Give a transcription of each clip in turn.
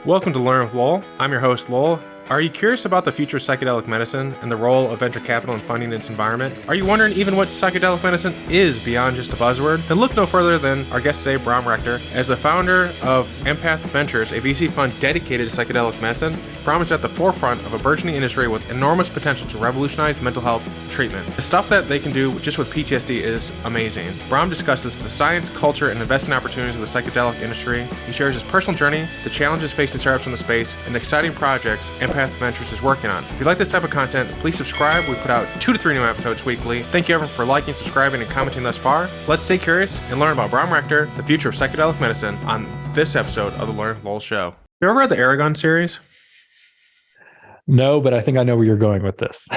Welcome to Learn with Lowell. I'm your host, Lowell. Are you curious about the future of psychedelic medicine and the role of venture capital in funding its environment? Are you wondering even what psychedelic medicine is beyond just a buzzword? Then look no further than our guest today, Brom Rector. As the founder of Empath Ventures, a VC fund dedicated to psychedelic medicine, Brom is at the forefront of a burgeoning industry with enormous potential to revolutionize mental health treatment. The stuff that they can do just with PTSD is amazing. Brom discusses the science, culture, and investing opportunities of the psychedelic industry. He shares his personal journey, the challenges facing startups in the space, and the exciting projects Empath Ventures is working on. If you like this type of content, please subscribe. We put out 2 to 3 new episodes weekly. Thank you everyone for liking, subscribing, and commenting thus far. Let's stay curious and learn about Brom Rector, the future of psychedelic medicine, on this episode of the Learn with Lowell show. You ever read the Aragon series? No, but I think I know where you're going with this.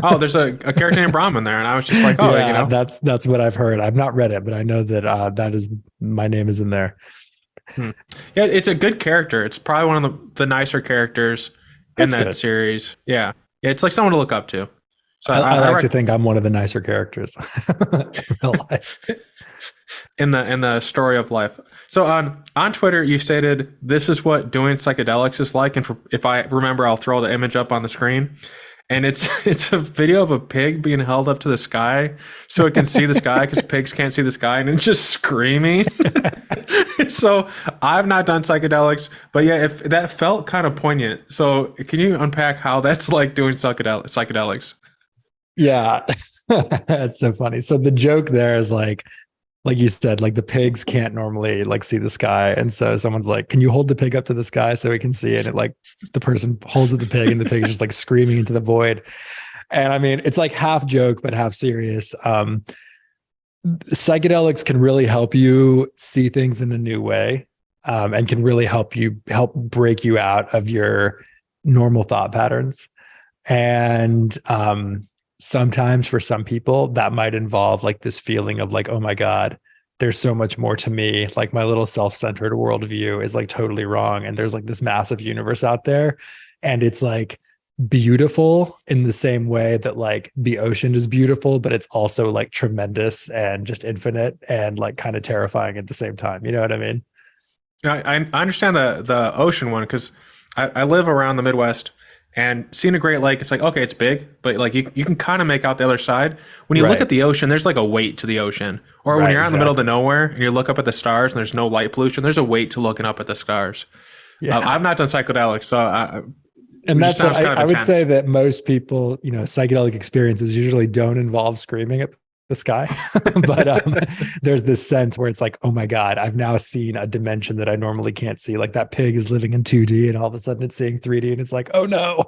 Oh, there's a character named Brom in there, and I was just like, oh, yeah, you know. That's what I've heard. I've not read it, but I know that that is my name is in there. Yeah, it's a good character. It's probably one of the nicer characters in that series. Yeah, it's like someone to look up to. So I like to think I'm one of the nicer characters in real life. in the story of life. So on Twitter, you stated this is what doing psychedelics is like, and if I remember, I'll throw the image up on the screen. And it's a video of a pig being held up to the sky so it can see the sky, because pigs can't see the sky, and it's just screaming. So I've not done psychedelics, but yeah, if that felt kind of poignant. So can you unpack how that's like doing psychedelics? Yeah, that's so funny. So the joke there is like you said, like the pigs can't normally like see the sky. And so someone's like, can you hold the pig up to the sky so we can see it? And like the person holds the pig and the pig is just like screaming into the void. And I mean, it's like half joke, but half serious. Psychedelics can really help you see things in a new way, and can really help break you out of your normal thought patterns. And, sometimes for some people that might involve like this feeling of like, oh my God, there's so much more to me. Like my little self-centered worldview is like totally wrong. And there's like this massive universe out there. And it's like beautiful in the same way that like the ocean is beautiful, but it's also like tremendous and just infinite and like kind of terrifying at the same time. You know what I mean? I understand the ocean one, because I live around the Midwest. And seeing a Great Lake, it's like, okay, it's big, but like you can kind of make out the other side. When you look at the ocean, there's like a weight to the ocean. Or when you're out in the middle of the nowhere and you look up at the stars and there's no light pollution, there's a weight to looking up at the stars. Yeah. I've not done psychedelics, so I would say that most people, psychedelic experiences usually don't involve screaming at the sky, but there's this sense where it's like, oh my God, I've now seen a dimension that I normally can't see. Like that pig is living in 2D and all of a sudden it's seeing 3D and it's like, oh no.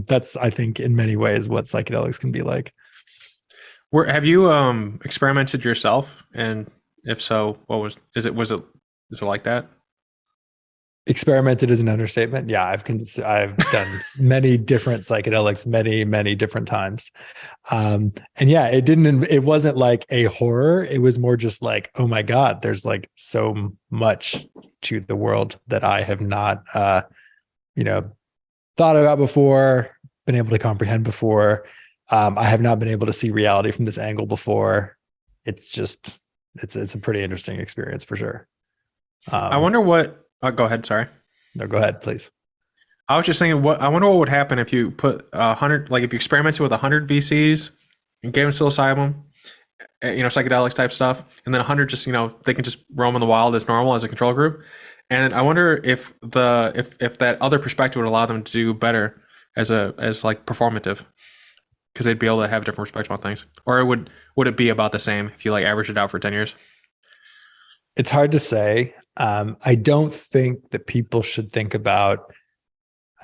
That's, I think, in many ways what psychedelics can be like. Have you experimented yourself? And if so, is it like that? Experimented is an understatement. Yeah, I've done many different psychedelics, many different times, and yeah, it wasn't like a horror. It was more just like, oh my God, there's like so much to the world that I have not, thought about before, been able to comprehend before. I have not been able to see reality from this angle before. It's a pretty interesting experience for sure. I wonder what. Go ahead. Sorry. No, go ahead, please. I was just thinking, I wonder what would happen if you put 100, like if you experimented with 100 VCs and gave them psilocybin, psychedelics type stuff, and then 100 just, they can just roam in the wild as normal as a control group. And I wonder if that other perspective would allow them to do better as like performative, because they'd be able to have a different perspective on things. Or would it be about the same if you like average it out for 10 years? It's hard to say. I don't think that people should think about,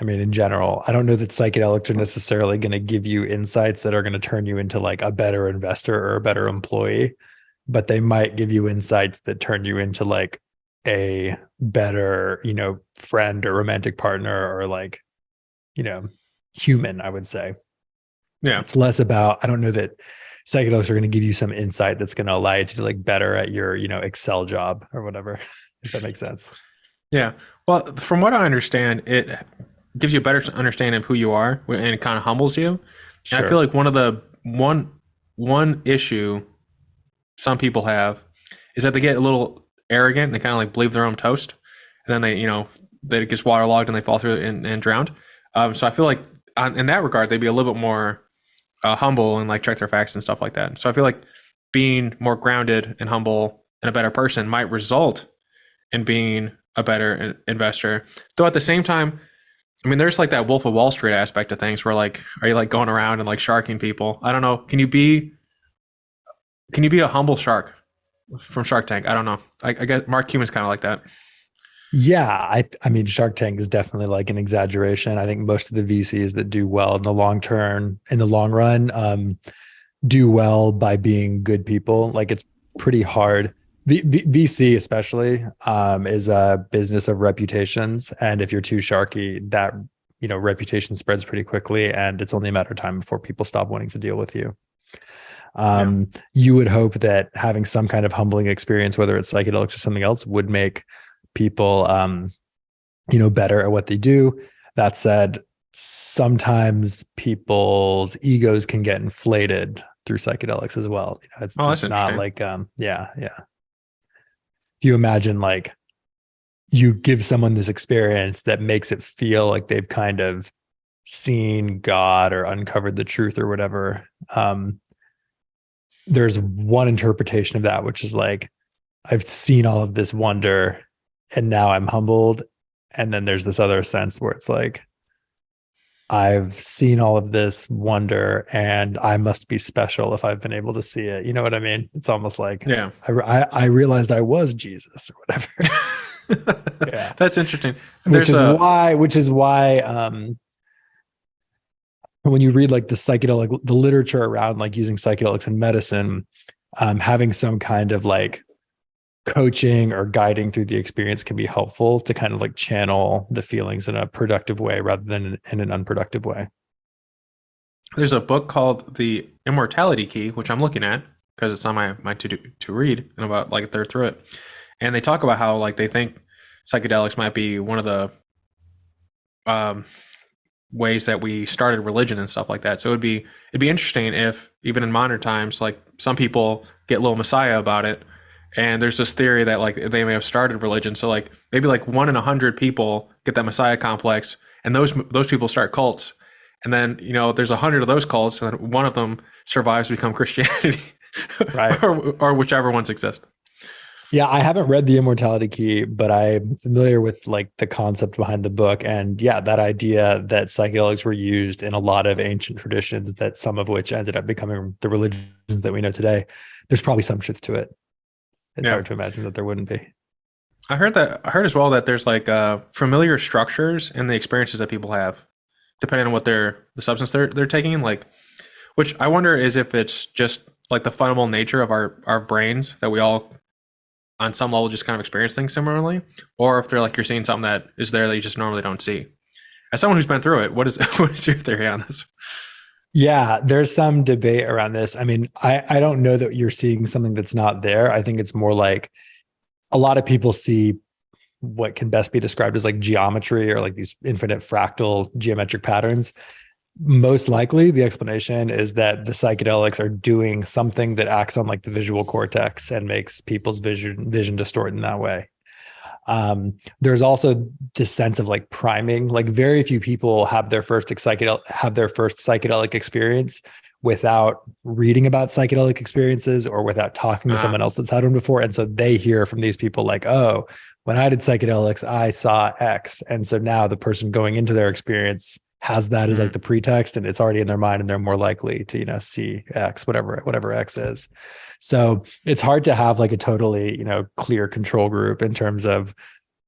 in general, I don't know that psychedelics are necessarily going to give you insights that are going to turn you into like a better investor or a better employee, but they might give you insights that turn you into like a better, friend or romantic partner or like, human, I would say. Yeah. It's less about, I don't know that psychedelics are going to give you some insight that's going to allow you to do like better at your, Excel job or whatever, if that makes sense. Yeah. Well, from what I understand, it gives you a better understanding of who you are, and it kind of humbles you. Sure. And I feel like one issue some people have is that they get a little arrogant and they kind of like believe their own toast. and then they gets waterlogged and they fall through and drowned. So I feel like in that regard, they'd be a little bit more humble and like check their facts and stuff like that. So I feel like being more grounded and humble and a better person might result in being a better investor. Though at the same time, I mean, there's like that Wolf of Wall Street aspect of things where like, are you like going around and like sharking people? I don't know. Can you be a humble shark from Shark Tank? I don't know. I guess Mark Cuban's kind of like that. Yeah, I mean, Shark Tank is definitely like an exaggeration. I think most of the VCs that do well in the long run, do well by being good people. Like it's pretty hard. VC especially is a business of reputations, and if you're too sharky, that reputation spreads pretty quickly, and it's only a matter of time before people stop wanting to deal with you. You would hope that having some kind of humbling experience, whether it's psychedelics or something else, would make people better at what they do. That said, sometimes people's egos can get inflated through psychedelics as well. It's not like if you imagine like you give someone this experience that makes it feel like they've kind of seen God or uncovered the truth or whatever, there's one interpretation of that, which is like, I've seen all of this wonder and now I'm humbled. And then there's this other sense where it's like, I've seen all of this wonder and I must be special if I've been able to see it. You know what I mean? It's almost like, I realized I was Jesus or whatever. Yeah. That's interesting. Which is why when you read like the literature around like using psychedelics in medicine, having some kind of like coaching or guiding through the experience can be helpful to kind of like channel the feelings in a productive way rather than in an unproductive way. There's a book called The Immortality Key, which I'm looking at because it's on my to read and about like a third through it. And they talk about how like they think psychedelics might be one of the ways that we started religion and stuff like that. So it'd be interesting if even in modern times, like some people get a little messiah about it. And there's this theory that like they may have started religion. So like maybe like 1 in 100 people get that messiah complex, and those people start cults. And then, there's 100 of those cults, and then one of them survives to become Christianity, right? or whichever ones exist. Yeah, I haven't read The Immortality Key, but I'm familiar with like the concept behind the book. And yeah, that idea that psychedelics were used in a lot of ancient traditions, that some of which ended up becoming the religions that we know today, there's probably some truth to it. It's hard to imagine that there wouldn't be. I heard as well that there's like familiar structures in the experiences that people have, depending on what the substance they're taking. Like, which I wonder is if it's just like the fundamental nature of our brains that we all, on some level, just kind of experience things similarly, or if they're like you're seeing something that is there that you just normally don't see. As someone who's been through it, what is your theory on this? Yeah, there's some debate around this. I mean, I don't know that you're seeing something that's not there. I think it's more like a lot of people see what can best be described as like geometry or like these infinite fractal geometric patterns. Most likely the explanation is that the psychedelics are doing something that acts on like the visual cortex and makes people's vision distort in that way. There's also this sense of like priming. Like very few people have their first psychedelic experience without reading about psychedelic experiences or without talking to someone else that's had one before. And so they hear from these people like, oh, when I did psychedelics, I saw X. And so now the person going into their experience has that as like the pretext, and it's already in their mind, and they're more likely to, see X, whatever X is. So it's hard to have like a totally, clear control group in terms of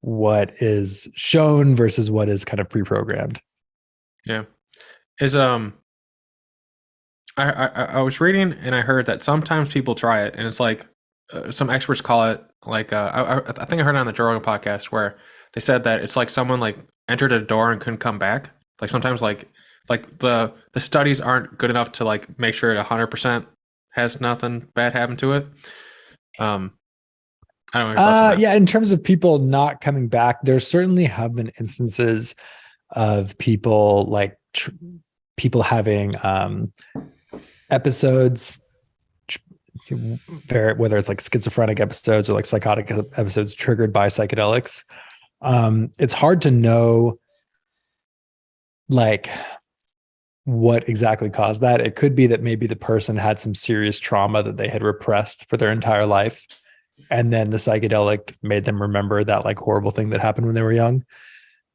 what is shown versus what is kind of pre-programmed. Yeah. I was reading and I heard that sometimes people try it, and it's like some experts call it like I think I heard it on the Joe Rogan podcast where they said that it's like someone like entered a door and couldn't come back. Like sometimes like the studies aren't good enough to like make sure it 100% has nothing bad happen to it. I don't know. Yeah, in terms of people not coming back, there certainly have been instances of people like people having episodes, whether it's like schizophrenic episodes or like psychotic episodes triggered by psychedelics. It's hard to know like what exactly caused that. It could be that maybe the person had some serious trauma that they had repressed for their entire life. And then the psychedelic made them remember that like horrible thing that happened when they were young.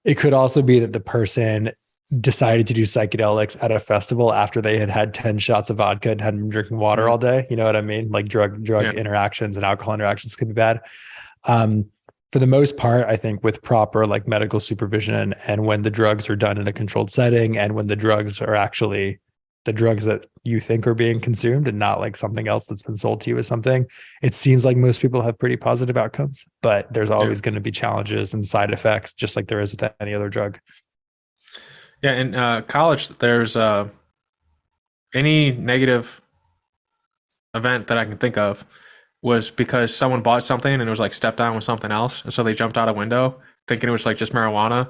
It could also be that the person decided to do psychedelics at a festival after they had had 10 shots of vodka and hadn't been drinking water all day. You know what I mean? Like drug interactions and alcohol interactions could be bad. For the most part, I think with proper like medical supervision and when the drugs are done in a controlled setting and when the drugs are actually the drugs that you think are being consumed and not like something else that's been sold to you as something, it seems like most people have pretty positive outcomes, but there's always going to be challenges and side effects, just like there is with any other drug. Yeah, in college, there's any negative event that I can think of was because someone bought something and it was like stepped on with something else, and so they jumped out a window thinking it was like just marijuana.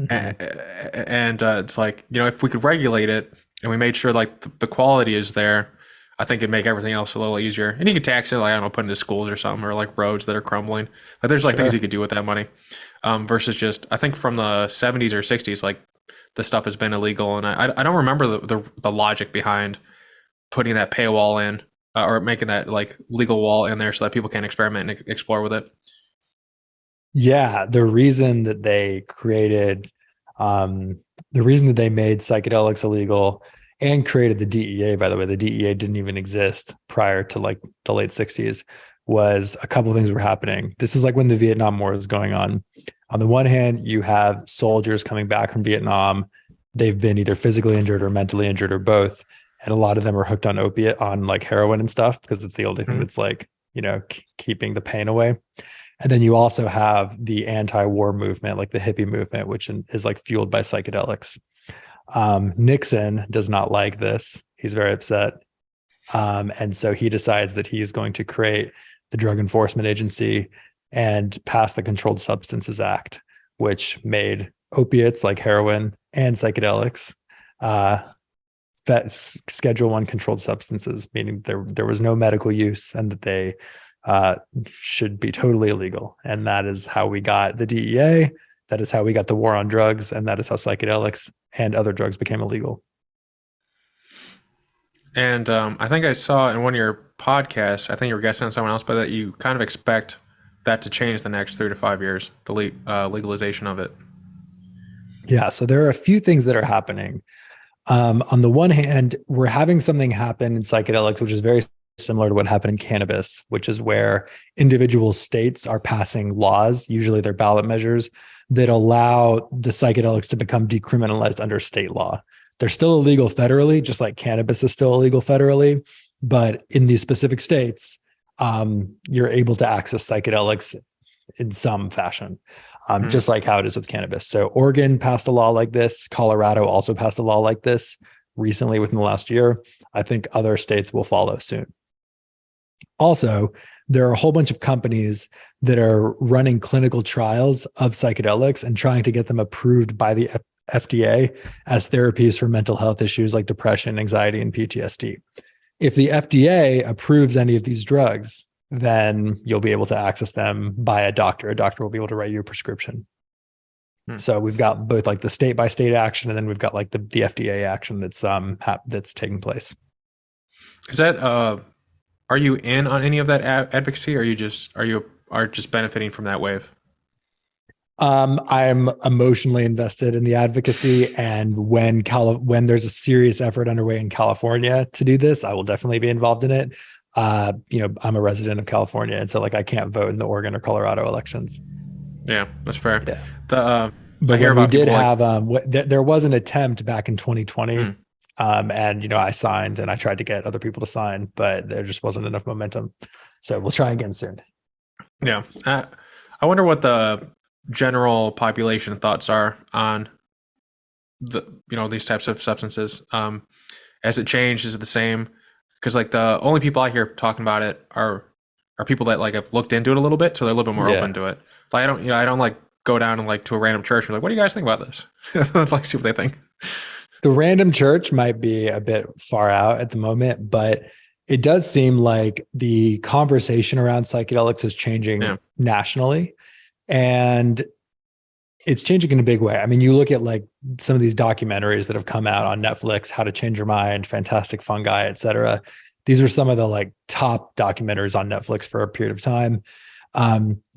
And it's like, you know, if we could regulate it and we made sure like the quality is there, I think it'd make everything else a little easier. And you could tax it, like, I don't know, put into schools or something, or like roads that are crumbling. Like there's like things you could do with that money, versus just, I think from the 70s or 60s, like the stuff has been illegal, and I don't remember the logic behind putting that paywall in, or making that like legal wall in there so that people can experiment and explore with it. Yeah, the reason that they made psychedelics illegal and created the DEA, by the way, the DEA didn't even exist prior to like the late 60s, was a couple of things were happening. This is like when the Vietnam War is going on. On the one hand, you have soldiers coming back from Vietnam. They've been either physically injured or mentally injured or both. And a lot of them are hooked on opiate, on like heroin and stuff, because it's the only thing that's like, you know, keeping the pain away. And then you also have the anti-war movement, like the hippie movement, which is like fueled by psychedelics. Nixon does not like this. He's very upset. And so he decides that he's going to create the Drug Enforcement Agency and pass the Controlled Substances Act, which made opiates like heroin and psychedelics Schedule 1 controlled substances, meaning there was no medical use and that they should be totally illegal. And that is how we got the DEA. That is how we got the war on drugs. And that is how psychedelics and other drugs became illegal. And I think I saw in one of your podcasts, I think you were guessing on someone else, but that you kind of expect that to change the next 3 to 5 years, the legalization of it. Yeah. So there are a few things that are happening. On the one hand, we're having something happen in psychedelics, which is very similar to what happened in cannabis, which is where individual states are passing laws, usually they're ballot measures, that allow the psychedelics to become decriminalized under state law. They're still illegal federally, just like cannabis is still illegal federally. But in these specific states, you're able to access psychedelics in some fashion, just like how it is with cannabis. So Oregon passed a law like this. Colorado also passed a law like this recently within the last year. I think other states will follow soon. Also, there are a whole bunch of companies that are running clinical trials of psychedelics and trying to get them approved by the FDA as therapies for mental health issues like depression, anxiety, and PTSD. If the FDA approves any of these drugs, then you'll be able to access them by a doctor. A doctor will be able to write you a prescription. So we've got both like the state by state action, and then we've got like the FDA action that's taking place. Is that are you in on any of that advocacy, or are you just benefiting from that wave? I'm emotionally invested in the advocacy, and when there's a serious effort underway in California to do this, I will definitely be involved in it. I'm a resident of California, and so like I can't vote in the Oregon or Colorado elections. Yeah, that's fair. Yeah. But when we did have, there was an attempt back in 2020, and I signed, and I tried to get other people to sign, but there just wasn't enough momentum. So we'll try again soon. Yeah, I wonder what the general population thoughts are on these types of substances. Has it changed? Is it the same? Because like the only people I hear talking about it are people that like have looked into it a little bit, so they're a little bit more open to it. Like I don't like go down and like to a random church and be like, what do you guys think about this? I'd like to see what they think. The random church might be a bit far out at the moment, but it does seem like the conversation around psychedelics is changing nationally. And it's changing in a big way. I mean, you look at like some of these documentaries that have come out on Netflix, How to Change Your Mind, Fantastic Fungi, et cetera. These are some of the like top documentaries on Netflix for a period of time.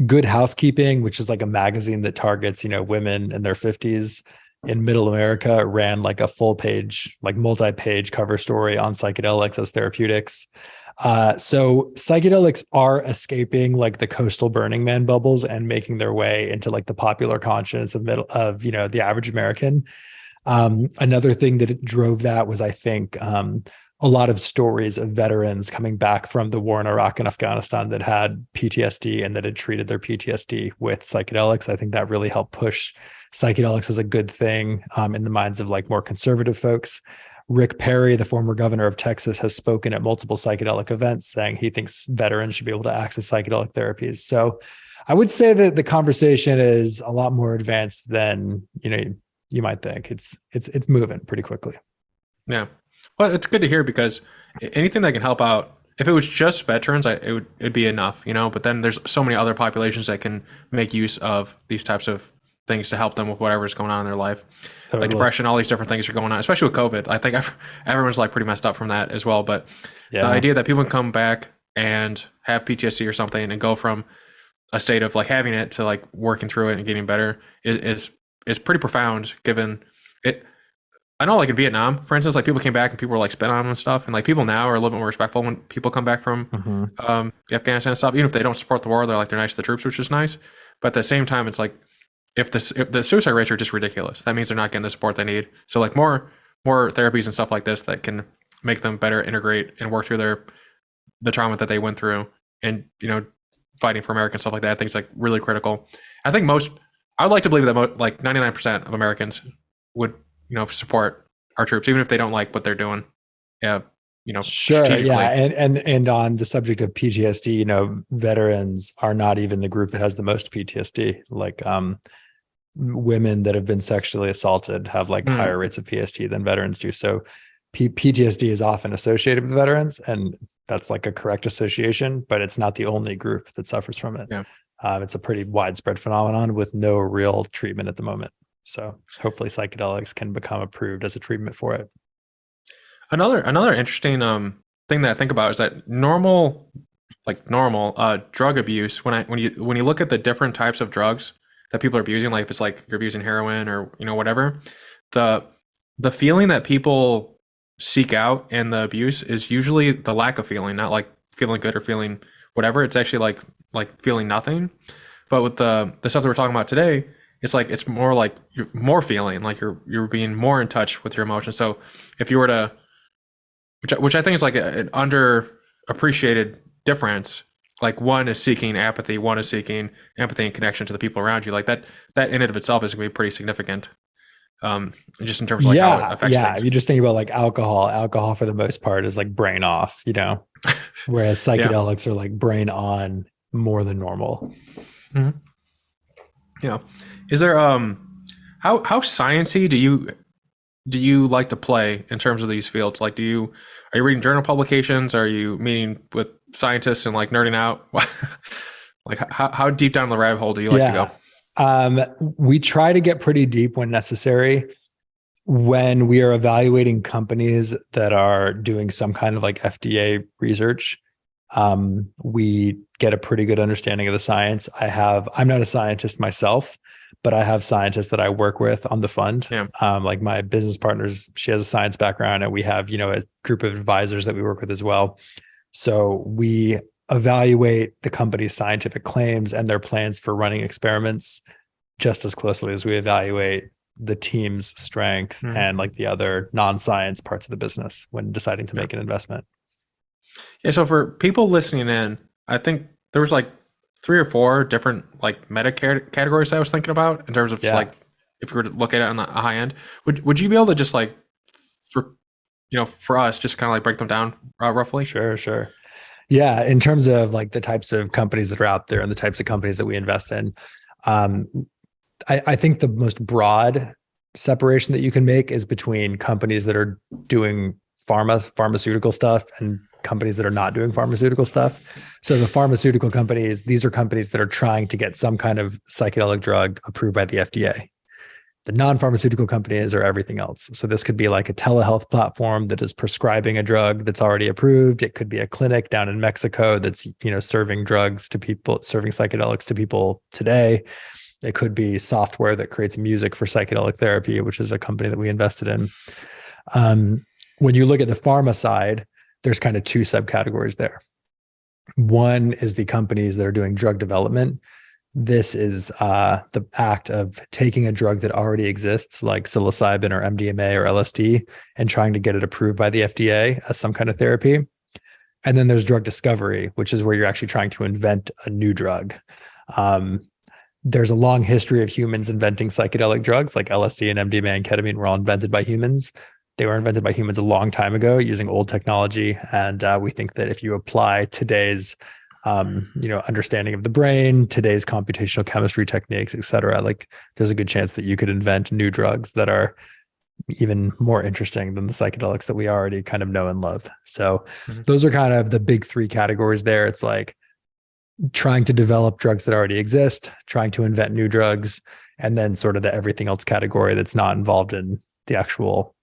Good Housekeeping, which is like a magazine that targets, women in their 50s in middle America, ran like a full page, like multi-page cover story on psychedelics as therapeutics. So psychedelics are escaping like the coastal Burning Man bubbles and making their way into like the popular conscience of the average American. Another thing that drove that was, I think, a lot of stories of veterans coming back from the war in Iraq and Afghanistan that had PTSD and that had treated their PTSD with psychedelics. I think that really helped push psychedelics as a good thing in the minds of like more conservative folks. Rick Perry, the former governor of Texas, has spoken at multiple psychedelic events saying he thinks veterans should be able to access psychedelic therapies. So I would say that the conversation is a lot more advanced than, you might think. It's moving pretty quickly. Yeah. Well, it's good to hear, because anything that can help out, if it was just veterans, it'd be enough, but then there's so many other populations that can make use of these types of things to help them with whatever's going on in their life. Totally. Like depression, all these different things are going on, especially with COVID. I think everyone's like pretty messed up from that as well. But the idea that people can come back and have PTSD or something and go from a state of like having it to like working through it and getting better is pretty profound, given it. I know, like in Vietnam, for instance, like people came back and people were like spit on them and stuff. And like people now are a little bit more respectful when people come back from Afghanistan and stuff. Even if they don't support the war, they're nice to the troops, which is nice. But at the same time, it's like, if the suicide rates are just ridiculous, that means they're not getting the support they need. So like more therapies and stuff like this that can make them better integrate and work through the trauma that they went through, and fighting for America and stuff like that, I think is like really critical. I think I would like to believe that like 99% of Americans would support our troops, even if they don't like what they're doing. Yeah, sure, yeah, and on the subject of PTSD, veterans are not even the group that has the most PTSD. Like women that have been sexually assaulted have like higher rates of PTSD than veterans do. So PTSD is often associated with veterans, and that's like a correct association, but it's not the only group that suffers from it. Yeah. It's a pretty widespread phenomenon with no real treatment at the moment. So hopefully psychedelics can become approved as a treatment for it. Another interesting thing that I think about is that normal drug abuse, when you look at the different types of drugs that people are abusing, like if it's like you're abusing heroin or whatever, the feeling that people seek out in the abuse is usually the lack of feeling, not like feeling good or feeling whatever. It's actually like feeling nothing. But with the stuff that we're talking about today, it's like it's more like you're more feeling like you're being more in touch with your emotions. So if you were to, which I think is like an underappreciated difference, like one is seeking apathy, one is seeking empathy and connection to the people around you. Like that in and of itself is going to be pretty significant. Just in terms of like how it affects things. If you just think about like alcohol for the most part is like brain off, whereas psychedelics are like brain on more than normal. Mm-hmm. Yeah. Is there how sciencey do you like to play in terms of these fields? Like, are you reading journal publications? Are you meeting with scientists and like nerding out? Like how deep down the rabbit hole do you like to go? We try to get pretty deep when necessary. When we are evaluating companies that are doing some kind of like FDA research, we get a pretty good understanding of the science. I'm not a scientist myself, but I have scientists that I work with on the fund. Yeah. Like my business partners, she has a science background, and we have, a group of advisors that we work with as well. So we evaluate the company's scientific claims and their plans for running experiments just as closely as we evaluate the team's strength and like the other non-science parts of the business when deciding to make an investment. Yeah. So for people listening in, I think there was like 3 or 4 different like meta categories I was thinking about in terms of like, if we were to look at it on the high end, would you be able to just like, for us, just kind of like break them down roughly? Sure. Yeah. In terms of like the types of companies that are out there and the types of companies that we invest in, I think the most broad separation that you can make is between companies that are doing pharmaceutical stuff and companies that are not doing pharmaceutical stuff. So the pharmaceutical companies, these are companies that are trying to get some kind of psychedelic drug approved by the FDA. The non-pharmaceutical companies are everything else. So this could be like a telehealth platform that is prescribing a drug that's already approved. It could be a clinic down in Mexico that's, serving drugs to people, serving psychedelics to people today. It could be software that creates music for psychedelic therapy, which is a company that we invested in. When you look at the pharma side, there's kind of two subcategories there. One is the companies that are doing drug development. This is the act of taking a drug that already exists, like psilocybin or MDMA or LSD, and trying to get it approved by the FDA as some kind of therapy. And then there's drug discovery, which is where you're actually trying to invent a new drug. There's a long history of humans inventing psychedelic drugs, like LSD and MDMA and ketamine were all invented by humans. They were invented by humans a long time ago using old technology. And we think that if you apply today's understanding of the brain, today's computational chemistry techniques, et cetera, like there's a good chance that you could invent new drugs that are even more interesting than the psychedelics that we already kind of know and love. So those are kind of the big three categories there. It's like trying to develop drugs that already exist, trying to invent new drugs, and then sort of the everything else category that's not involved in the actual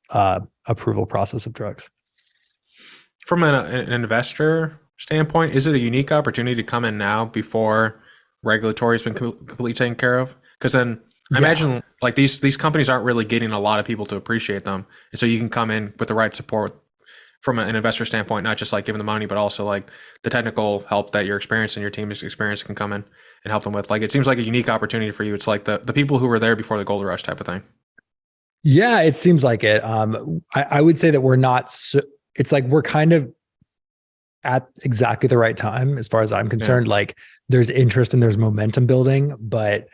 approval process of drugs. From an investor standpoint, is it a unique opportunity to come in now before regulatory has been completely taken care of? Because then I imagine like these companies aren't really getting a lot of people to appreciate them. And so you can come in with the right support from an investor standpoint, not just like giving the money, but also like the technical help that your experience and your team's experience can come in and help them with. Like, it seems like a unique opportunity for you. It's like the people who were there before the gold rush type of thing. Yeah, it seems like it. I would say that we're not, it's like we're kind of at exactly the right time as far as I'm concerned. Like there's interest and there's momentum building, but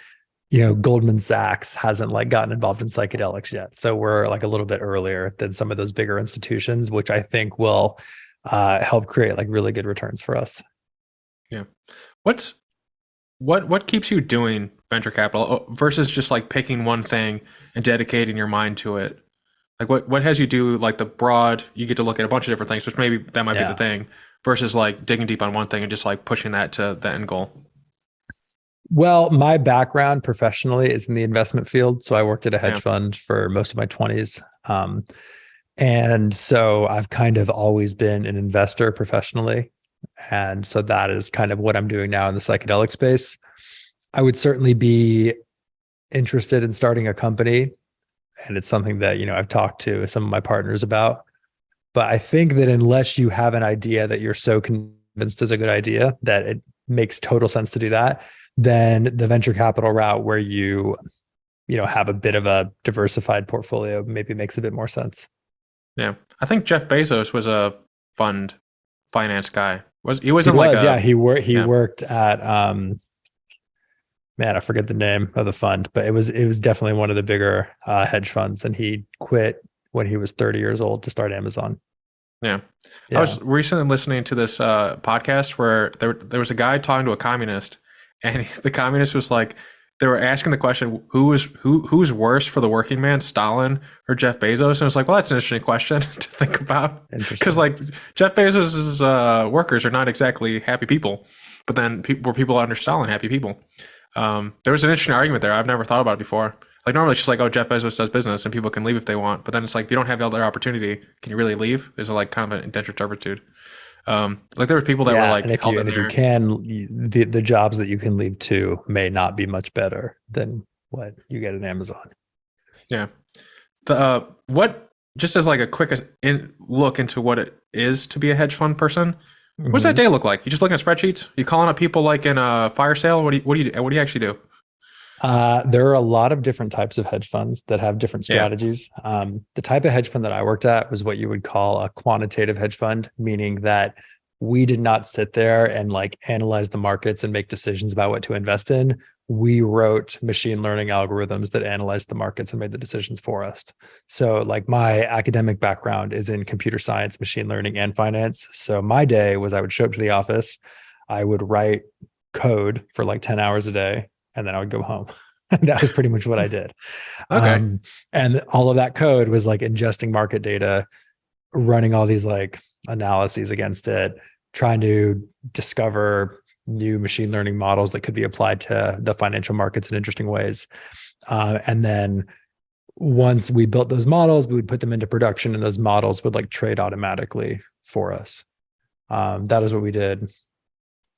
Goldman Sachs hasn't like gotten involved in psychedelics yet. So we're like a little bit earlier than some of those bigger institutions, which I think will help create like really good returns for us. Yeah. What keeps you doing venture capital versus just like picking one thing and dedicating your mind to it? Like what has you do like the broad, you get to look at a bunch of different things, which maybe that might be the thing, versus like digging deep on one thing and just like pushing that to the end goal? Well, my background professionally is in the investment field. So I worked at a hedge fund for most of my 20s. And so I've kind of always been an investor professionally. And so that is kind of what I'm doing now in the psychedelic space. I would certainly be interested in starting a company. And it's something that, I've talked to some of my partners about. But I think that unless you have an idea that you're so convinced is a good idea that it makes total sense to do that, then the venture capital route where you have a bit of a diversified portfolio maybe makes a bit more sense. Yeah. I think Jeff Bezos was a fund finance guy. He worked at I forget the name of the fund, but it was definitely one of the bigger hedge funds, and he quit when he was 30 years old to start Amazon. Yeah. I was recently listening to this podcast where there was a guy talking to a communist, and the communist was like, they were asking the question, who's worse for the working man, Stalin or Jeff Bezos? And it's like, well, that's an interesting question to think about. Because like Jeff Bezos's workers are not exactly happy people, but then people under Stalin happy people. There was an interesting argument there. I've never thought about it before. Like normally it's just like, oh, Jeff Bezos does business and people can leave if they want. But then it's like, if you don't have the other opportunity, can you really leave? Is it like kind of an indentured servitude? Like there were people that were like, and if you can, the jobs that you can leave to may not be much better than what you get at Amazon. Yeah. Just as like a quick look into what it is to be a hedge fund person, what does that day look like? You just looking at spreadsheets? You calling up people like in a fire sale? What do you actually do? There are a lot of different types of hedge funds that have different strategies. The type of hedge fund that I worked at was what you would call a quantitative hedge fund, meaning that we did not sit there and like analyze the markets and make decisions about what to invest in. We wrote machine learning algorithms that analyzed the markets and made the decisions for us. So like my academic background is in computer science, machine learning, and finance. So my day was I would show up to the office, I would write code for like 10 hours a day, and then I would go home. That was pretty much what I did. Okay. And all of that code was like ingesting market data, running all these like analyses against it, trying to discover new machine learning models that could be applied to the financial markets in interesting ways. And then once we built those models, we would put them into production and those models would like trade automatically for us. That is what we did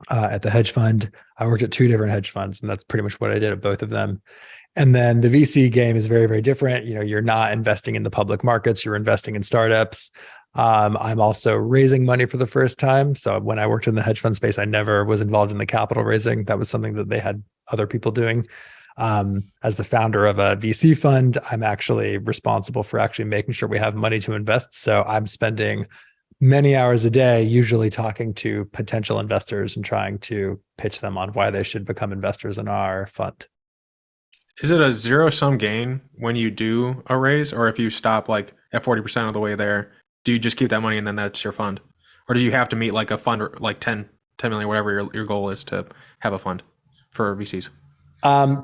at the hedge fund. I worked at 2 different hedge funds, and that's pretty much what I did at both of them. And then the VC game is very, very different. You know, you're not investing in the public markets, you're investing in startups. I'm also raising money for the first time. So when I worked in the hedge fund space, I never was involved in the capital raising. That was something that they had other people doing. As the founder of a VC fund, I'm actually responsible for actually making sure we have money to invest. So I'm spending many hours a day, usually talking to potential investors and trying to pitch them on why they should become investors in our fund. Is it a zero-sum gain when you do a raise, or if you stop like at 40% of the way there, do you just keep that money and then that's your fund? Or do you have to meet like a fund or like 10 million, whatever your goal is to have a fund for VCs?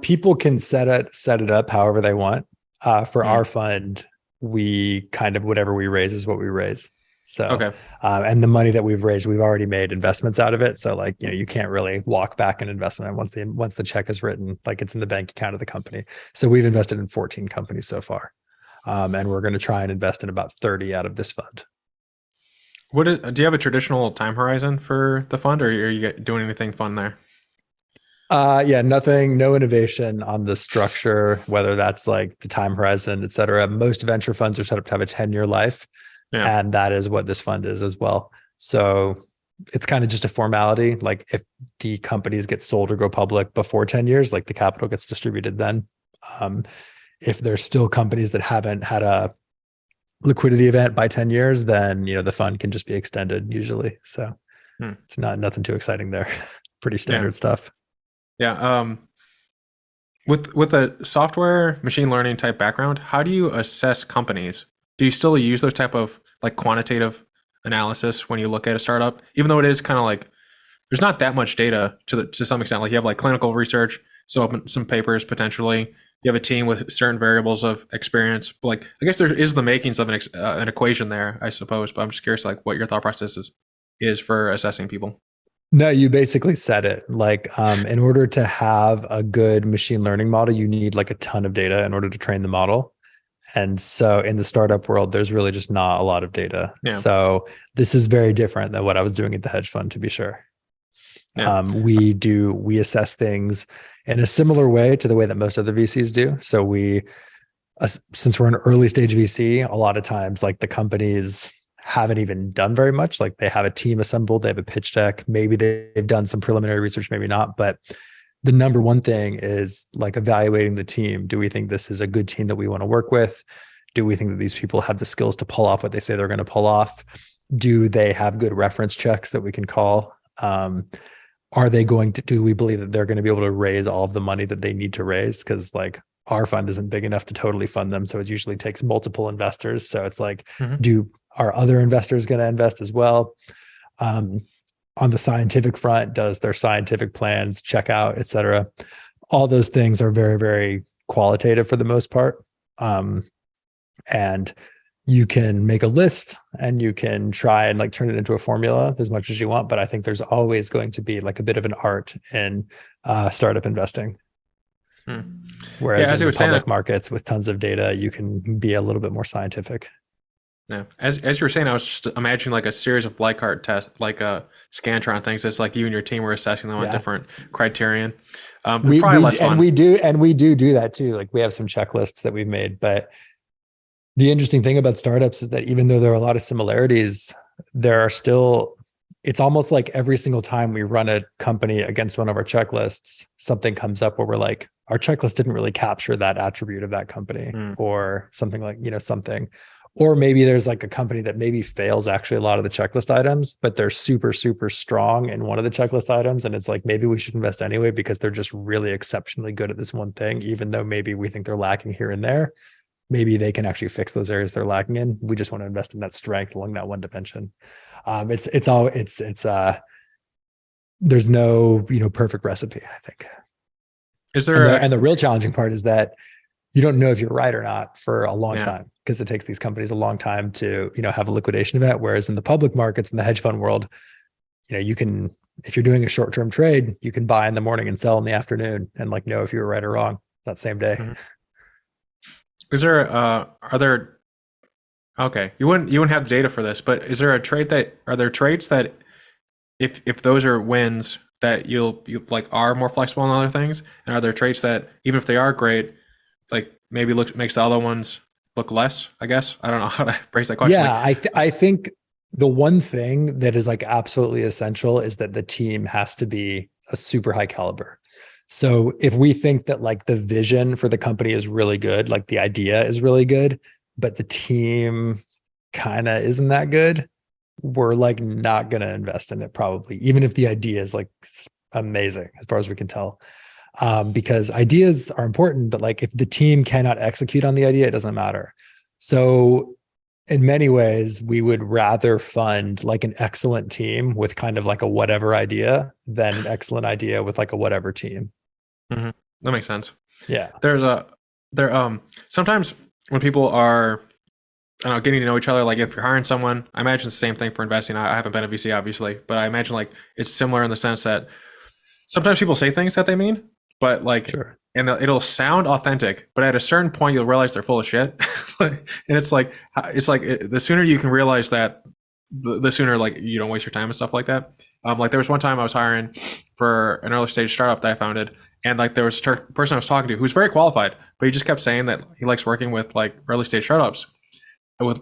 People can set it up however they want. For our fund, we kind of, whatever we raise is what we raise. So, okay. And the money that we've raised, we've already made investments out of it. So like, you know, you can't really walk back an investment once the check is written, like it's in the bank account of the company. So we've invested in 14 companies so far. And we're going to try and invest in about 30 out of this fund. Do you have a traditional time horizon for the fund, or are you doing anything fun there? Yeah, no innovation on the structure, whether that's like the time horizon, et cetera. Most venture funds are set up to have a 10-year life. Yeah. And that is what this fund is as well. So it's kind of just a formality. Like if the companies get sold or go public before 10 years, like the capital gets distributed then. If there's still companies that haven't had a liquidity event by 10 years, then, you know, the fund can just be extended usually. So it's nothing too exciting there. Pretty standard stuff. Yeah. With a software machine learning type background, how do you assess companies? Do you still use those type of like quantitative analysis when you look at a startup, even though it is kind of like there's not that much data to some extent? Like you have like clinical research, so some papers potentially. You have a team with certain variables of experience. But like I guess there is the makings of an equation there, I suppose. But I'm just curious, like what your thought process is for assessing people. No, you basically said it. Like, in order to have a good machine learning model, you need like a ton of data in order to train the model. And so in the startup world, there's really just not a lot of data. Yeah. So this is very different than what I was doing at the hedge fund, to be sure. Yeah. We assess things in a similar way to the way that most other VCs do. So since we're an early stage VC, a lot of times like the companies haven't even done very much. Like they have a team assembled, they have a pitch deck. Maybe they've done some preliminary research, maybe not. But the number one thing is like evaluating the team. Do we think this is a good team that we want to work with? Do we think that these people have the skills to pull off what they say they're going to pull off? Do they have good reference checks that we can call? Do we believe that they're going to be able to raise all of the money that they need to raise? Because like our fund isn't big enough to totally fund them. So it usually takes multiple investors. So it's like, are other investors going to invest as well? On the scientific front, does their scientific plans check out, et cetera? All those things are very, very qualitative for the most part. And you can make a list and you can try and like turn it into a formula as much as you want. But I think there's always going to be like a bit of an art in startup investing. Whereas in the public markets with tons of data, you can be a little bit more scientific. Yeah. As you were saying, I was just imagining like a series of Likert tests, like a Scantron things. It's like you and your team were assessing them on different criterion. Probably less fun. And we do that too. Like we have some checklists that we've made. But the interesting thing about startups is that even though there are a lot of similarities, there are still, it's almost like every single time we run a company against one of our checklists, something comes up where we're like, our checklist didn't really capture that attribute of that company or something like, something. Or maybe there's like a company that maybe fails actually a lot of the checklist items, but they're super, super strong in one of the checklist items. And it's like, maybe we should invest anyway, because they're just really exceptionally good at this one thing, even though maybe we think they're lacking here and there. Maybe they can actually fix those areas they're lacking in. We just want to invest in that strength along that one dimension. There's no, perfect recipe, I think. Is there and the real challenging part is that you don't know if you're right or not for a long time, because it takes these companies a long time to, have a liquidation event. Whereas in the public markets, in the hedge fund world, you can, if you're doing a short-term trade, you can buy in the morning and sell in the afternoon and like know if you were right or wrong that same day. Mm-hmm. Is there, okay, you wouldn't have the data for this, but is there are there trades that if those are wins that you like are more flexible on other things? And are there trades that even if they are great, like maybe makes the other ones look less, I guess? I don't know how to phrase that question. Yeah, I think the one thing that is like absolutely essential is that the team has to be a super high caliber. So if we think that like the vision for the company is really good, like the idea is really good, but the team kind of isn't that good, we're like not going to invest in it probably, even if the idea is like amazing as far as we can tell. Because ideas are important, but like if the team cannot execute on the idea, it doesn't matter. So in many ways, we would rather fund like an excellent team with kind of like a whatever idea than an excellent idea with like a whatever team. Mm-hmm. That makes sense. Yeah. Sometimes when people are, I don't know, getting to know each other, like if you're hiring someone, I imagine it's the same thing for investing. I haven't been a VC obviously, but I imagine like it's similar in the sense that sometimes people say things that they mean, but like, Sure. And it'll sound authentic, but at a certain point you'll realize they're full of shit. And it's like the sooner you can realize that, the sooner like you don't waste your time and stuff like that. Like there was one time I was hiring for an early stage startup that I founded, and like there was a person I was talking to who was very qualified, but he just kept saying that he likes working with like early stage startups, with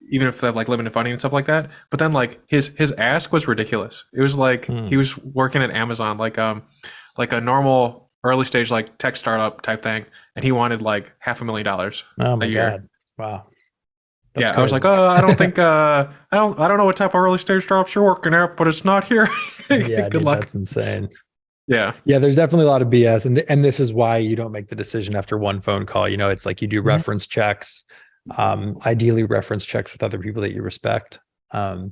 even if they have like limited funding and stuff like that. But then like his ask was ridiculous. It was like he was working at Amazon, like a normal early stage like tech startup type thing, and he wanted like $500,000 a year. God. Wow. That's crazy. I was like, I don't think I don't know what type of early stage startups you're working at, but it's not here. Yeah, Good luck. That's insane. Yeah. There's definitely a lot of BS, and this is why you don't make the decision after one phone call. It's like you do reference checks, ideally reference checks with other people that you respect. And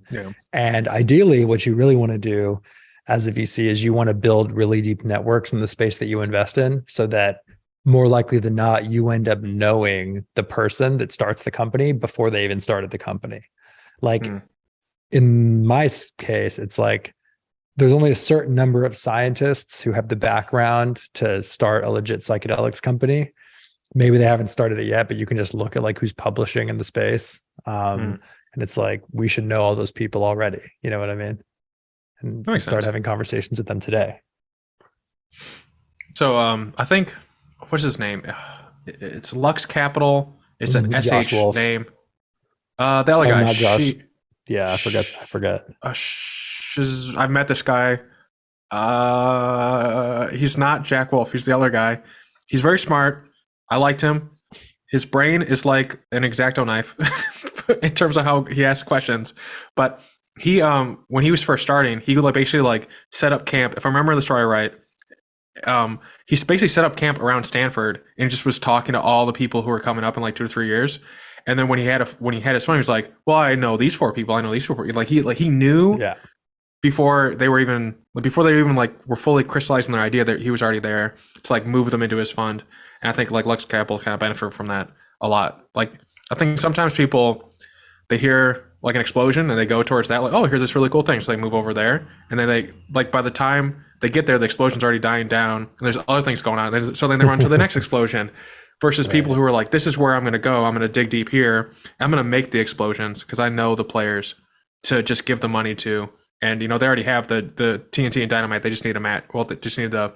ideally, what you really want to do as a VC is you want to build really deep networks in the space that you invest in, so that more likely than not, you end up knowing the person that starts the company before they even started the company. Like in my case, it's like there's only a certain number of scientists who have the background to start a legit psychedelics company. Maybe they haven't started it yet, but you can just look at like who's publishing in the space. And it's like, we should know all those people already. You know what I mean? And start having conversations with them today. So I think, what's his name? It's Lux Capital. It's an SH name. The other guy. Not Josh. I forget. I've met this guy. He's not Jack Wolf. He's the other guy. He's very smart. I liked him. His brain is like an X-Acto knife in terms of how he asks questions. But he, when he was first starting, he would basically set up camp. If I remember the story right, he basically set up camp around Stanford and just was talking to all the people who were coming up in 2 to 3 years. And then when he had his phone, he was like, "Well, I know these 4 people. I know these 4 people." He knew before they were fully crystallizing their idea that he was already there to move them into his fund. And I think Lux Capital kind of benefited from that a lot. I think sometimes people, they hear an explosion and they go towards that, oh, here's this really cool thing, so they move over there, and then they by the time they get there, the explosion's already dying down and there's other things going on, so then they run to the next explosion. Versus people who are like, this is where I'm going to go, I'm going to dig deep here, I'm going to make the explosions because I know the players to just give the money to, and they already have the TNT and dynamite, they just need they just need a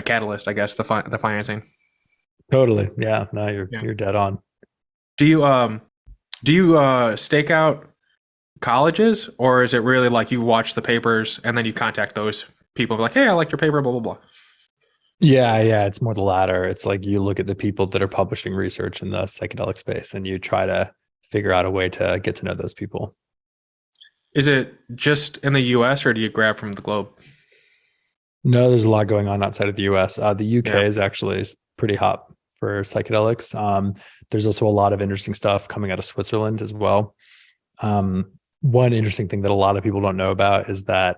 catalyst, I guess, the financing. Totally. Yeah. No, you're dead on. Do you stake out colleges, or is it really you watch the papers and then you contact those people and be like, hey, I liked your paper, blah, blah, blah? Yeah. It's more the latter. It's you look at the people that are publishing research in the psychedelic space and you try to figure out a way to get to know those people. Is it just in the US, or do you grab from the globe? No, there's a lot going on outside of the US. The UK is actually pretty hot for psychedelics. There's also a lot of interesting stuff coming out of Switzerland as well. One interesting thing that a lot of people don't know about is that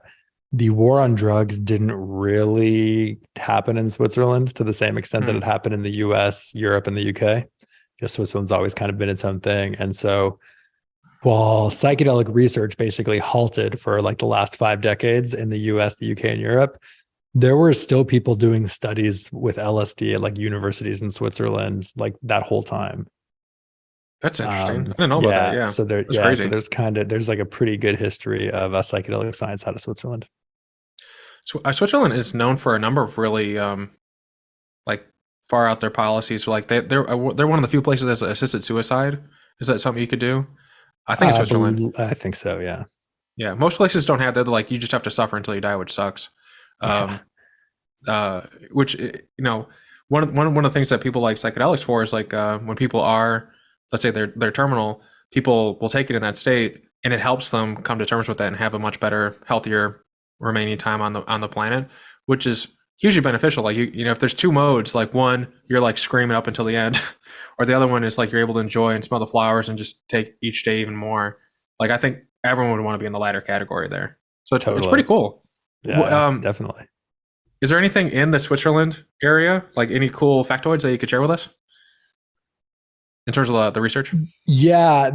the war on drugs didn't really happen in Switzerland to the same extent that it happened in the US, Europe, and the UK. Switzerland's always kind of been its own thing. And so while psychedelic research basically halted for like the last 5 decades in the US, the UK, and Europe, there were still people doing studies with LSD at like universities in Switzerland like that whole time. That's interesting. I didn't know about that. Yeah. So crazy. So there's like a pretty good history of psychedelic science out of Switzerland. So, Switzerland is known for a number of really like far out there policies. Like they're one of the few places that's assisted suicide. Is that something you could do? I think it's Switzerland. I think so. Yeah. Yeah. Most places don't have that. They're like, you just have to suffer until you die, which sucks. Which, you know, one of the things that people like psychedelics for is like when people are, let's say they're terminal, people will take it in that state and it helps them come to terms with that and have a much better, healthier remaining time on the planet, which is hugely beneficial. Like you know, if there's 2 modes, like one, you're like screaming up until the end, or the other one is like you're able to enjoy and smell the flowers and just take each day even more. Like I think everyone would want to be in the latter category there. So it's pretty cool. Yeah, definitely. Is there anything in the Switzerland area, like any cool factoids that you could share with us in terms of the research? Yeah,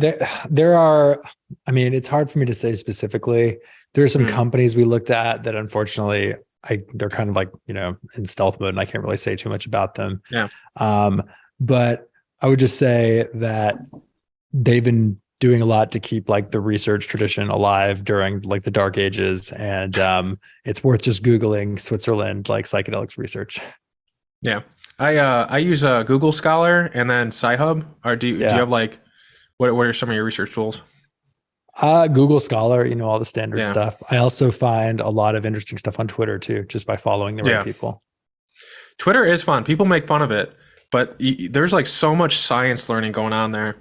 there are. I mean, it's hard for me to say specifically. There are some companies we looked at that unfortunately they're kind of like, you know, in stealth mode and I can't really say too much about them. Yeah. But I would just say that they've been doing a lot to keep like the research tradition alive during like the dark ages. And it's worth just Googling Switzerland, like psychedelics research. Yeah. I use Google Scholar and then Sci-Hub. Or do you have like, what are some of your research tools? Google Scholar, you know, all the standard stuff. I also find a lot of interesting stuff on Twitter too, just by following the right people. Twitter is fun. People make fun of it, but there's like so much science learning going on there.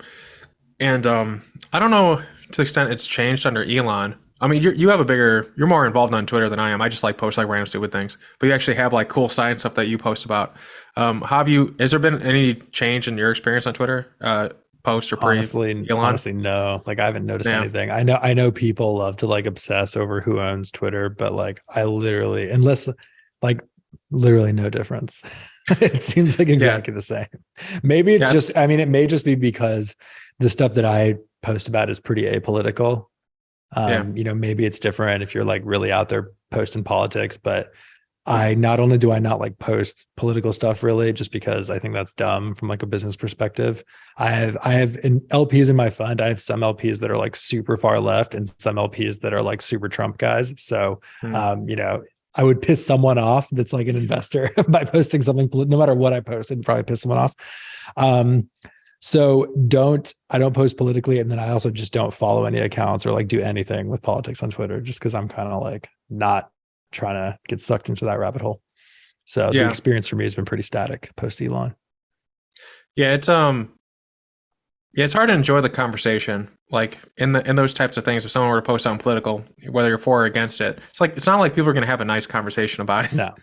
And I don't know to the extent it's changed under Elon. I mean, you're more involved on Twitter than I am. I just like post like random stupid things, but you actually have like cool science stuff that you post about. Has there been any change in your experience on Twitter? Post or pre Elon? Honestly, no. Like I haven't noticed anything. I know people love to like obsess over who owns Twitter, but like I literally, literally no difference. It seems like exactly the same. Maybe it's just, I mean, it may just be because the stuff that I post about is pretty apolitical. You know, maybe it's different if you're like really out there posting politics, but not only do I not like post political stuff really, just because I think that's dumb from like a business perspective. I have LPs in my fund. I have some LPs that are like super far left and some LPs that are like super Trump guys. So, you know, I would piss someone off that's like an investor by posting something, no matter what I post, it'd probably piss someone off. So I don't post politically. And then I also just don't follow any accounts or like do anything with politics on Twitter, just because I'm kind of like not trying to get sucked into that rabbit hole. So the experience for me has been pretty static post Elon. Yeah, it's hard to enjoy the conversation. Like in those types of things, if someone were to post something political, whether you're for or against it, it's not like people are going to have a nice conversation about it. No,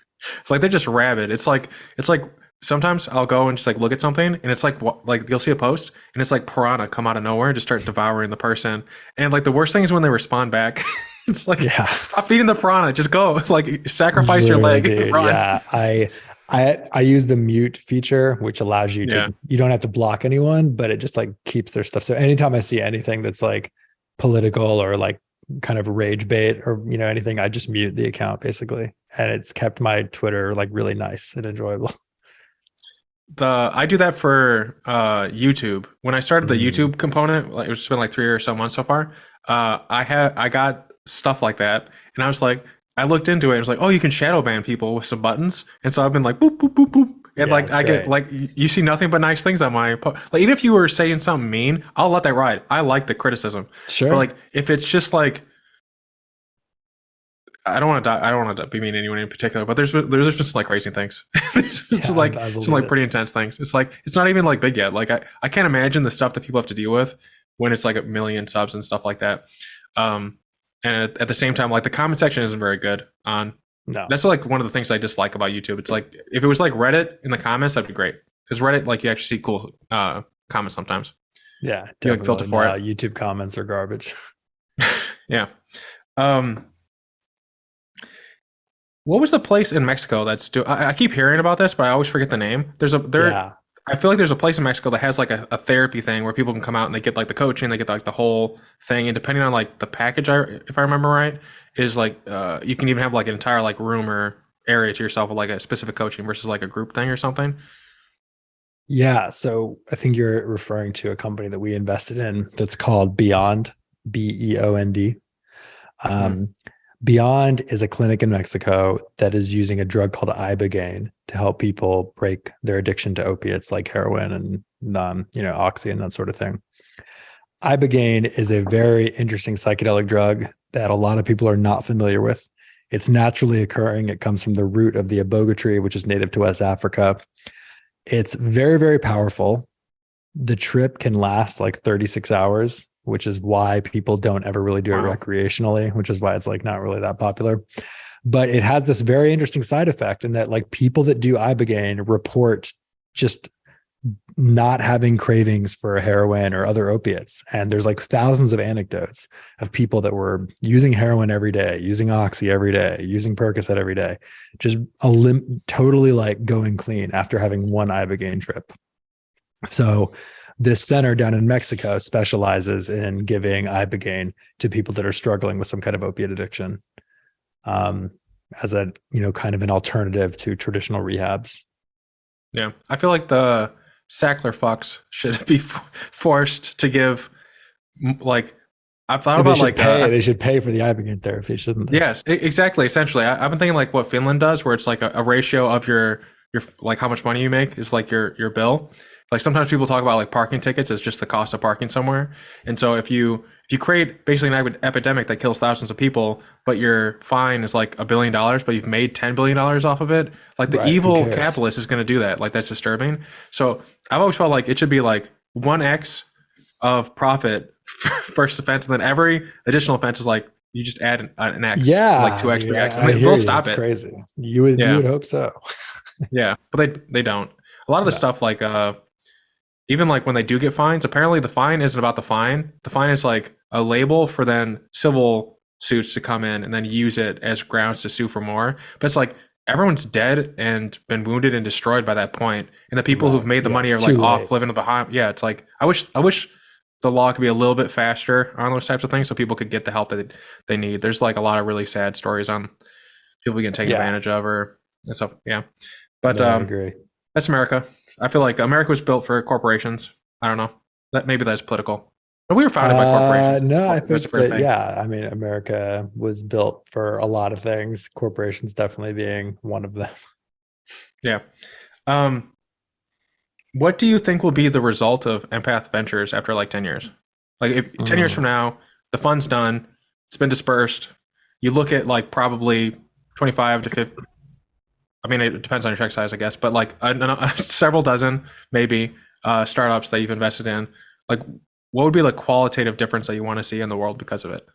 like they're just rabid. It's like sometimes I'll go and just like look at something and it's like you'll see a post and it's like piranha come out of nowhere and just start devouring the person. And like the worst thing is when they respond back. It's like, stop feeding the piranha, just go, like sacrifice your leg. Run. Yeah, I use the mute feature, which allows you to, you don't have to block anyone, but it just like keeps their stuff. So anytime I see anything that's like political or like kind of rage bait or, you know, anything, I just mute the account basically. And it's kept my Twitter like really nice and enjoyable. I do that for YouTube. When I started the YouTube component, like it's been like 3 or so months so far. I got stuff like that, and I was like, I looked into it. And it was like, oh, you can shadow ban people with some buttons, and so I've been like, boop boop boop boop, and like I get like you see nothing but nice things on my like even if you were saying something mean, I'll let that ride. I like the criticism, sure. But like if it's just like I don't want to be mean to anyone in particular, but there's been some like crazy things. There's some like pretty intense things. It's like it's not even like big yet. Like I can't imagine the stuff that people have to deal with when it's like 1 million subs and stuff like that. And at the same time, like the comment section isn't very good on. No, that's like one of the things I dislike about YouTube. It's like if it was like Reddit in the comments, that'd be great because Reddit, like you actually see cool comments sometimes. Yeah, you like filter for it. YouTube comments are garbage. Yeah. What was the place in Mexico that's I keep hearing about this, but I always forget the name. I feel like there's a place in Mexico that has like a therapy thing where people can come out and they get like the coaching, they get like the whole thing, and depending on like the package, if I remember right, is like you can even have like an entire like room or area to yourself with like a specific coaching versus like a group thing or something. Yeah. So I think you're referring to a company that we invested in that's called Beyond, Beond. Mm. Beyond is a clinic in Mexico that is using a drug called ibogaine to help people break their addiction to opiates like heroin and oxy and that sort of thing. Ibogaine is a very interesting psychedelic drug that a lot of people are not familiar with. It's naturally occurring. It comes from the root of the iboga tree, which is native to West Africa. It's very, very powerful. The trip can last like 36 hours, which is why people don't ever really do it recreationally, which is why it's like not really that popular. But it has this very interesting side effect in that like people that do ibogaine report just not having cravings for heroin or other opiates. And there's like thousands of anecdotes of people that were using heroin every day, using oxy every day, using Percocet every day, just totally like going clean after having one ibogaine trip. So this center down in Mexico specializes in giving ibogaine to people that are struggling with some kind of opiate addiction, as a kind of an alternative to traditional rehabs. Yeah, I feel like the sackler fucks should be forced to give, like, I've thought about like they should pay for the ibogaine therapy, shouldn't they? Yes, exactly. Essentially, I've been thinking like what Finland does, where it's like a ratio of your like how much money you make is like your bill. Like sometimes people talk about like parking tickets as just the cost of parking somewhere. And so if you create basically an epidemic that kills thousands of people, but your fine is like $1 billion, but you've made $10 billion off of it, like the evil capitalist is going to do that. Like that's disturbing. So I've always felt like it should be like 1x of profit first offense, and then every additional offense is like you just add an X, like 2x, 3x, and they'll stop it. Crazy. You would hope so. Yeah, but they don't. A lot of the stuff like even like when they do get fines, apparently the fine isn't about the fine. The fine is like a label for then civil suits to come in and then use it as grounds to sue for more. But it's like everyone's dead and been wounded and destroyed by that point, and the people who've made the money are like off living behind. Yeah, it's like I wish the law could be a little bit faster on those types of things so people could get the help that they need. There's like a lot of really sad stories on people getting taken advantage of or and stuff. Yeah. But I agree. That's America. I feel like America was built for corporations. I don't know. Maybe that's political. But we were founded by corporations. No, I think that, I mean, America was built for a lot of things, corporations definitely being one of them. Yeah. What do you think will be the result of Empath Ventures after like 10 years? Like if 10 years from now, the fund's done, it's been dispersed, you look at like probably 25 to 50, I mean, it depends on your check size, I guess, but like several dozen, maybe, startups that you've invested in. Like, what would be the qualitative difference that you want to see in the world because of it?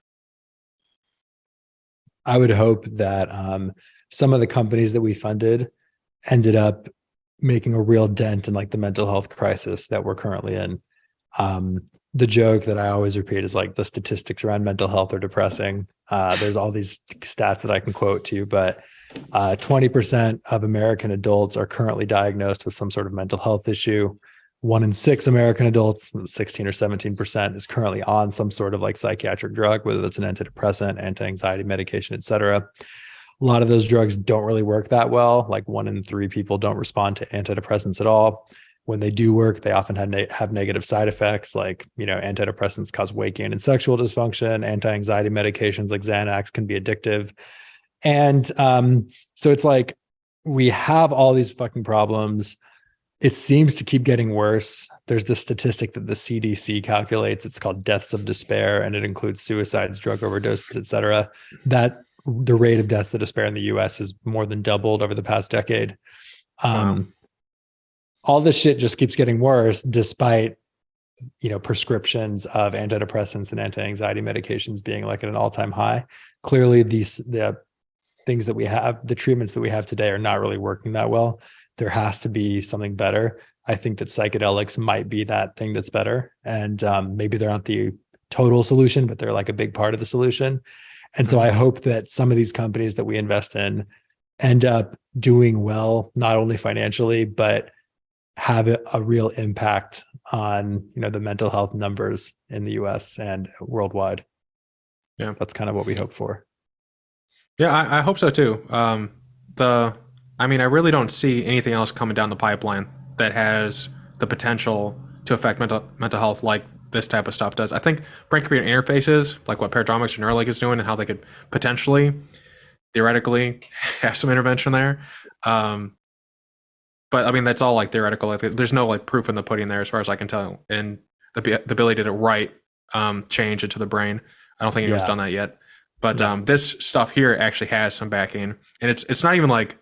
I would hope that some of the companies that we funded ended up making a real dent in like the mental health crisis that we're currently in. The joke that I always repeat is like the statistics around mental health are depressing. There's all these stats that I can quote to you, but 20% of American adults are currently diagnosed with some sort of mental health issue. 1 in 6 American adults, 16 or 17%, is currently on some sort of like psychiatric drug, whether that's an antidepressant, anti-anxiety medication, et cetera. A lot of those drugs don't really work that well. Like 1 in 3 people don't respond to antidepressants at all. When they do work, they often have negative side effects, like, antidepressants cause weight gain and sexual dysfunction. Anti-anxiety medications like Xanax can be addictive. And so it's like we have all these fucking problems. It seems to keep getting worse. There's this statistic that the CDC calculates. It's called deaths of despair, and it includes suicides, drug overdoses, et cetera. That the rate of deaths of despair in the US has more than doubled over the past decade. All this shit just keeps getting worse despite, prescriptions of antidepressants and anti-anxiety medications being like at an all-time high. Clearly the things that we have, the treatments that we have today are not really working that well. There has to be something better. I think that psychedelics might be that thing that's better. And maybe they're not the total solution, but they're like a big part of the solution. And so I hope that some of these companies that we invest in end up doing well, not only financially, but have a real impact on, the mental health numbers in the US and worldwide. Yeah. That's kind of what we hope for. Yeah, I hope so too. I really don't see anything else coming down the pipeline that has the potential to affect mental health like this type of stuff does. I think brain-computer interfaces, like what Paradomics or Neuralink is doing, and how they could potentially, theoretically, have some intervention there. But that's all like theoretical. Like, there's no like proof in the pudding there, as far as I can tell, and the ability to write change into the brain. I don't think anyone's done that yet. But this stuff here actually has some backing, and it's not even like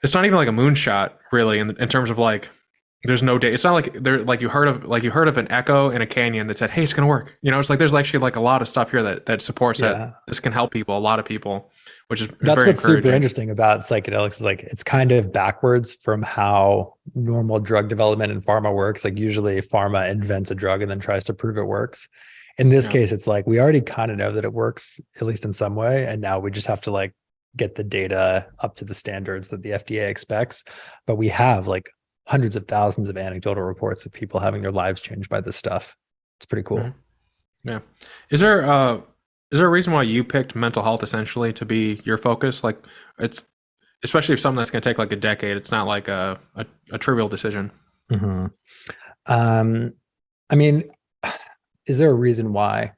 a moonshot, really, in terms of like there's no data. It's not like you heard of an echo in a canyon that said, "Hey, it's gonna work." It's like there's actually like a lot of stuff here that supports that this can help people, a lot of people, which is that's very what's encouraging. Super interesting about psychedelics is like it's kind of backwards from how normal drug development in pharma works. Like usually pharma invents a drug and then tries to prove it works. In this case, it's like we already kind of know that it works, at least in some way, and now we just have to like get the data up to the standards that the FDA expects. But we have like hundreds of thousands of anecdotal reports of people having their lives changed by this stuff. It's pretty cool. Mm-hmm. Yeah. Is there a reason why you picked mental health essentially to be your focus? Like, it's especially if something that's going to take like a decade. It's not like a trivial decision. Mm-hmm. Is there a reason why?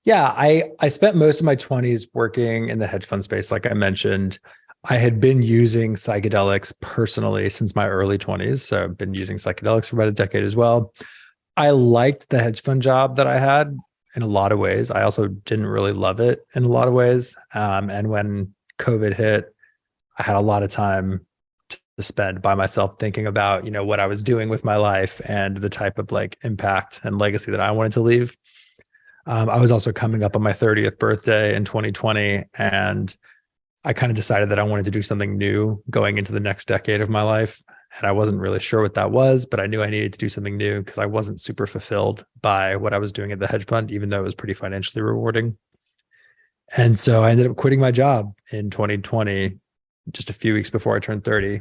Yeah, I spent most of my 20s working in the hedge fund space, like I mentioned. I had been using psychedelics personally since my early 20s. So I've been using psychedelics for about a decade as well. I liked the hedge fund job that I had in a lot of ways. I also didn't really love it in a lot of ways. And when COVID hit, I had a lot of time to spend by myself thinking about, what I was doing with my life and the type of like impact and legacy that I wanted to leave. I was also coming up on my 30th birthday in 2020, and I kind of decided that I wanted to do something new going into the next decade of my life. And I wasn't really sure what that was, but I knew I needed to do something new because I wasn't super fulfilled by what I was doing at the hedge fund, even though it was pretty financially rewarding. And so I ended up quitting my job in 2020, just a few weeks before I turned 30.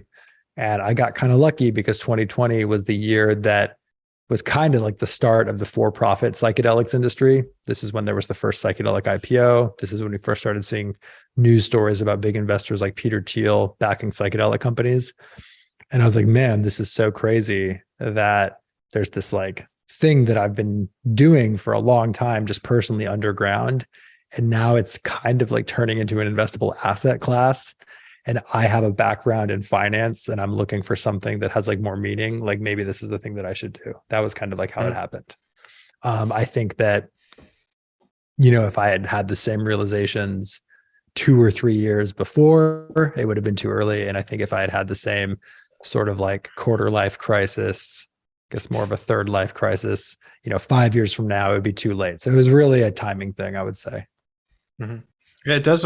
And I got kind of lucky because 2020 was the year that was kind of like the start of the for-profit psychedelics industry. This is when there was the first psychedelic IPO. This is when we first started seeing news stories about big investors like Peter Thiel backing psychedelic companies. And I was like, man, this is so crazy that there's this like thing that I've been doing for a long time, just personally underground. And now it's kind of like turning into an investable asset class. And I have a background in finance and I'm looking for something that has like more meaning. Like maybe this is the thing that I should do. That was kind of like how it happened. I think that, if I had had the same realizations 2 or 3 years before, it would have been too early. And I think if I had had the same sort of like quarter life crisis, I guess more of a third life crisis, 5 years from now, it would be too late. So it was really a timing thing, I would say. Mm-hmm. Yeah, it does.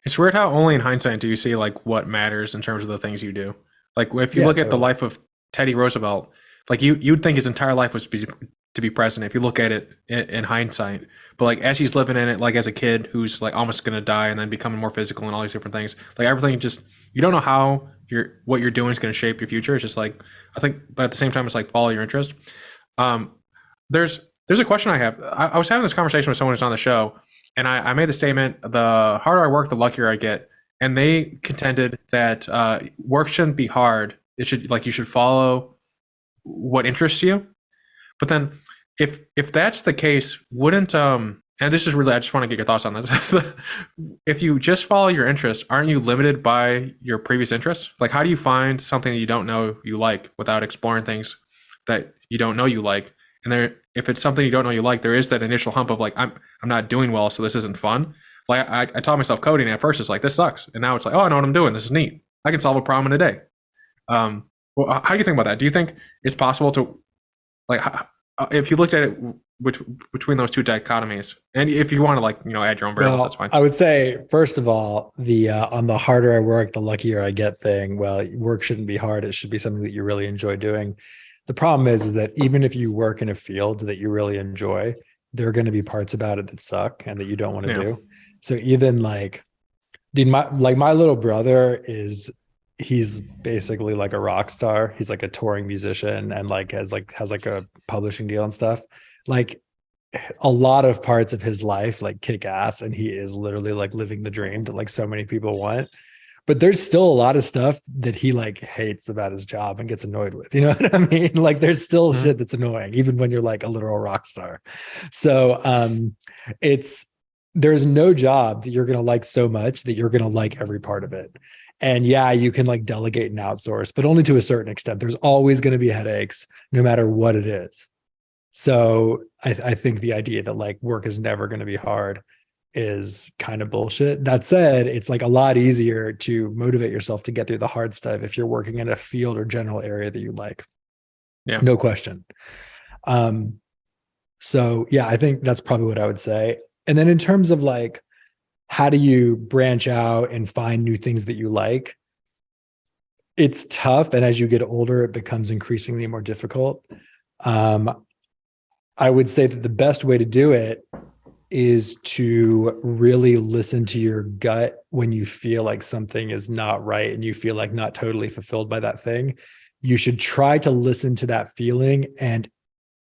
It's weird how only in hindsight do you see like what matters in terms of the things you do. Like if you look at the life of Teddy Roosevelt, like you'd think his entire life was to be president if you look at it in hindsight. But like as he's living in it, like as a kid who's like almost going to die and then becoming more physical and all these different things, like everything just, you don't know how what you're doing is going to shape your future. It's just like, I think, but at the same time, it's like follow your interest. There's a question I have. I was having this conversation with someone who's on the show, and I made the statement, the harder I work, the luckier I get. And they contended that work shouldn't be hard. It should, like, you should follow what interests you. But then if that's the case, wouldn't, and this is really, I just want to get your thoughts on this. If you just follow your interests, aren't you limited by your previous interests? Like, how do you find something that you don't know you like without exploring things that you don't know you like? And if it's something you don't know you like, there is that initial hump of like, I'm not doing well, so this isn't fun. Like I taught myself coding, and at first it's like, this sucks. And now it's like, oh, I know what I'm doing. This is neat. I can solve a problem in a day. Well, how do you think about that? Do you think it's possible to, like, if you looked at it between those two dichotomies, and if you want to like, add your own variables, that's fine. I would say, first of all, the on the harder I work, the luckier I get thing. Well, work shouldn't be hard. It should be something that you really enjoy doing. The problem is that even if you work in a field that you really enjoy, there are going to be parts about it that suck and that you don't want to do. So even like, dude, my little brother is he's basically like a rock star. He's like a touring musician and like has a publishing deal and stuff. Like a lot of parts of his life like kick ass, and he is literally like living the dream that like so many people want. But there's still a lot of stuff that he like hates about his job and gets annoyed with. You know what I mean? Like there's still shit that's annoying, even when you're like a literal rock star. So there's no job that you're gonna like so much that you're gonna like every part of it. And yeah, you can like delegate and outsource, but only to a certain extent. There's always going to be headaches, no matter what it is. So I think the idea that like work is never going to be hard is kind of bullshit. That said, it's like a lot easier to motivate yourself to get through the hard stuff if you're working in a field or general area that you like. Yeah. No question. So yeah, I think that's probably what I would say. And then in terms of like, how do you branch out and find new things that you like? It's tough. And as you get older, it becomes increasingly more difficult. I would say that the best way to do it is to really listen to your gut when you feel like something is not right and you feel like not totally fulfilled by that thing. You should try to listen to that feeling and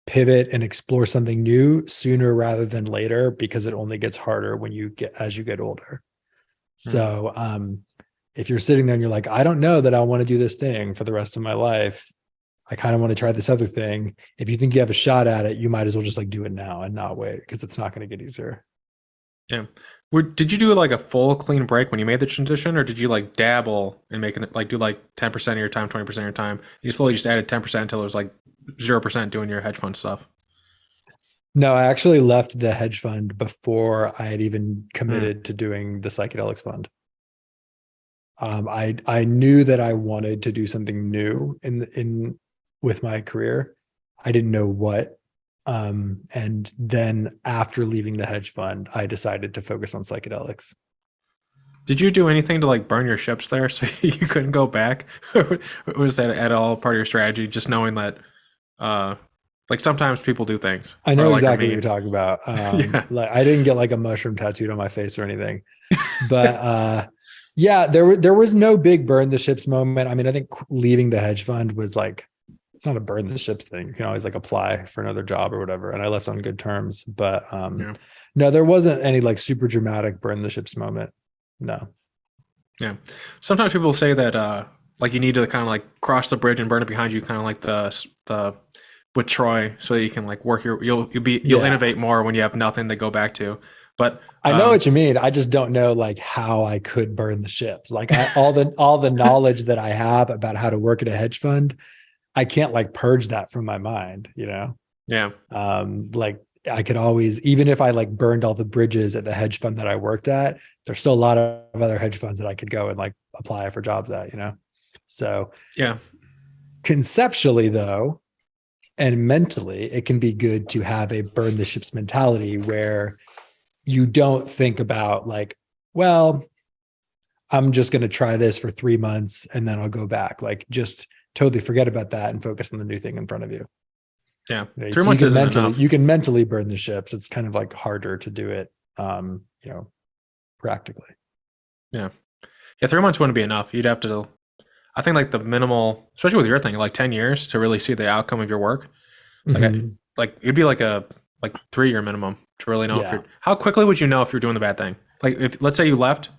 pivot and explore something new sooner rather than later, because it only gets harder as you get older. So if you're sitting there and you're like, I don't know that I want to do this thing for the rest of my life, I kind of want to try this other thing. If you think you have a shot at it, you might as well just like do it now and not wait, because it's not going to get easier. Yeah. Did you do like a full clean break when you made the transition, or did you like dabble and make it like do like 10% of your time, 20% of your time? You slowly just added 10% until it was like 0% doing your hedge fund stuff? No, I actually left the hedge fund before I had even committed to doing the psychedelics fund. I knew that I wanted to do something new with my career. I didn't know what. And then after leaving the hedge fund, I decided to focus on psychedelics. Did you do anything to like burn your ships there so you couldn't go back? Or was that at all part of your strategy? Just knowing that, like sometimes people do things. I know like exactly what you're talking about. Yeah. Like I didn't get like a mushroom tattooed on my face or anything, but yeah, there was no big burn the ships moment. I mean, I think leaving the hedge fund was like, it's not a burn the ships thing. You can always like apply for another job or whatever. And I left on good terms, but no, there wasn't any like super dramatic burn the ships moment. No. Yeah. Sometimes people say that like you need to kind of like cross the bridge and burn it behind you, kind of like the with Troy, so that you can like work you'll innovate more when you have nothing to go back to. But I know what you mean. I just don't know like how I could burn the ships. Like all the knowledge that I have about how to work at a hedge fund, I can't like purge that from my mind, you know? Yeah. Like I could always, even if I like burned all the bridges at the hedge fund that I worked at, there's still a lot of other hedge funds that I could go and like apply for jobs at, you know? So yeah, conceptually though, and mentally, it can be good to have a burn the ships mentality where you don't think about like, well, I'm just going to try this for 3 months and then I'll go back. Like just totally forget about that and focus on the new thing in front of you. Yeah. Right? 3 months isn't enough. You can mentally burn the ships. It's kind of like harder to do it, practically. Yeah. Yeah. 3 months wouldn't be enough. You'd have to, I think like the minimal, especially with your thing, like 10 years to really see the outcome of your work. Like it'd be like a 3-year minimum to really know if you're, how quickly would you know if you're doing the bad thing? Like if, let's say you left,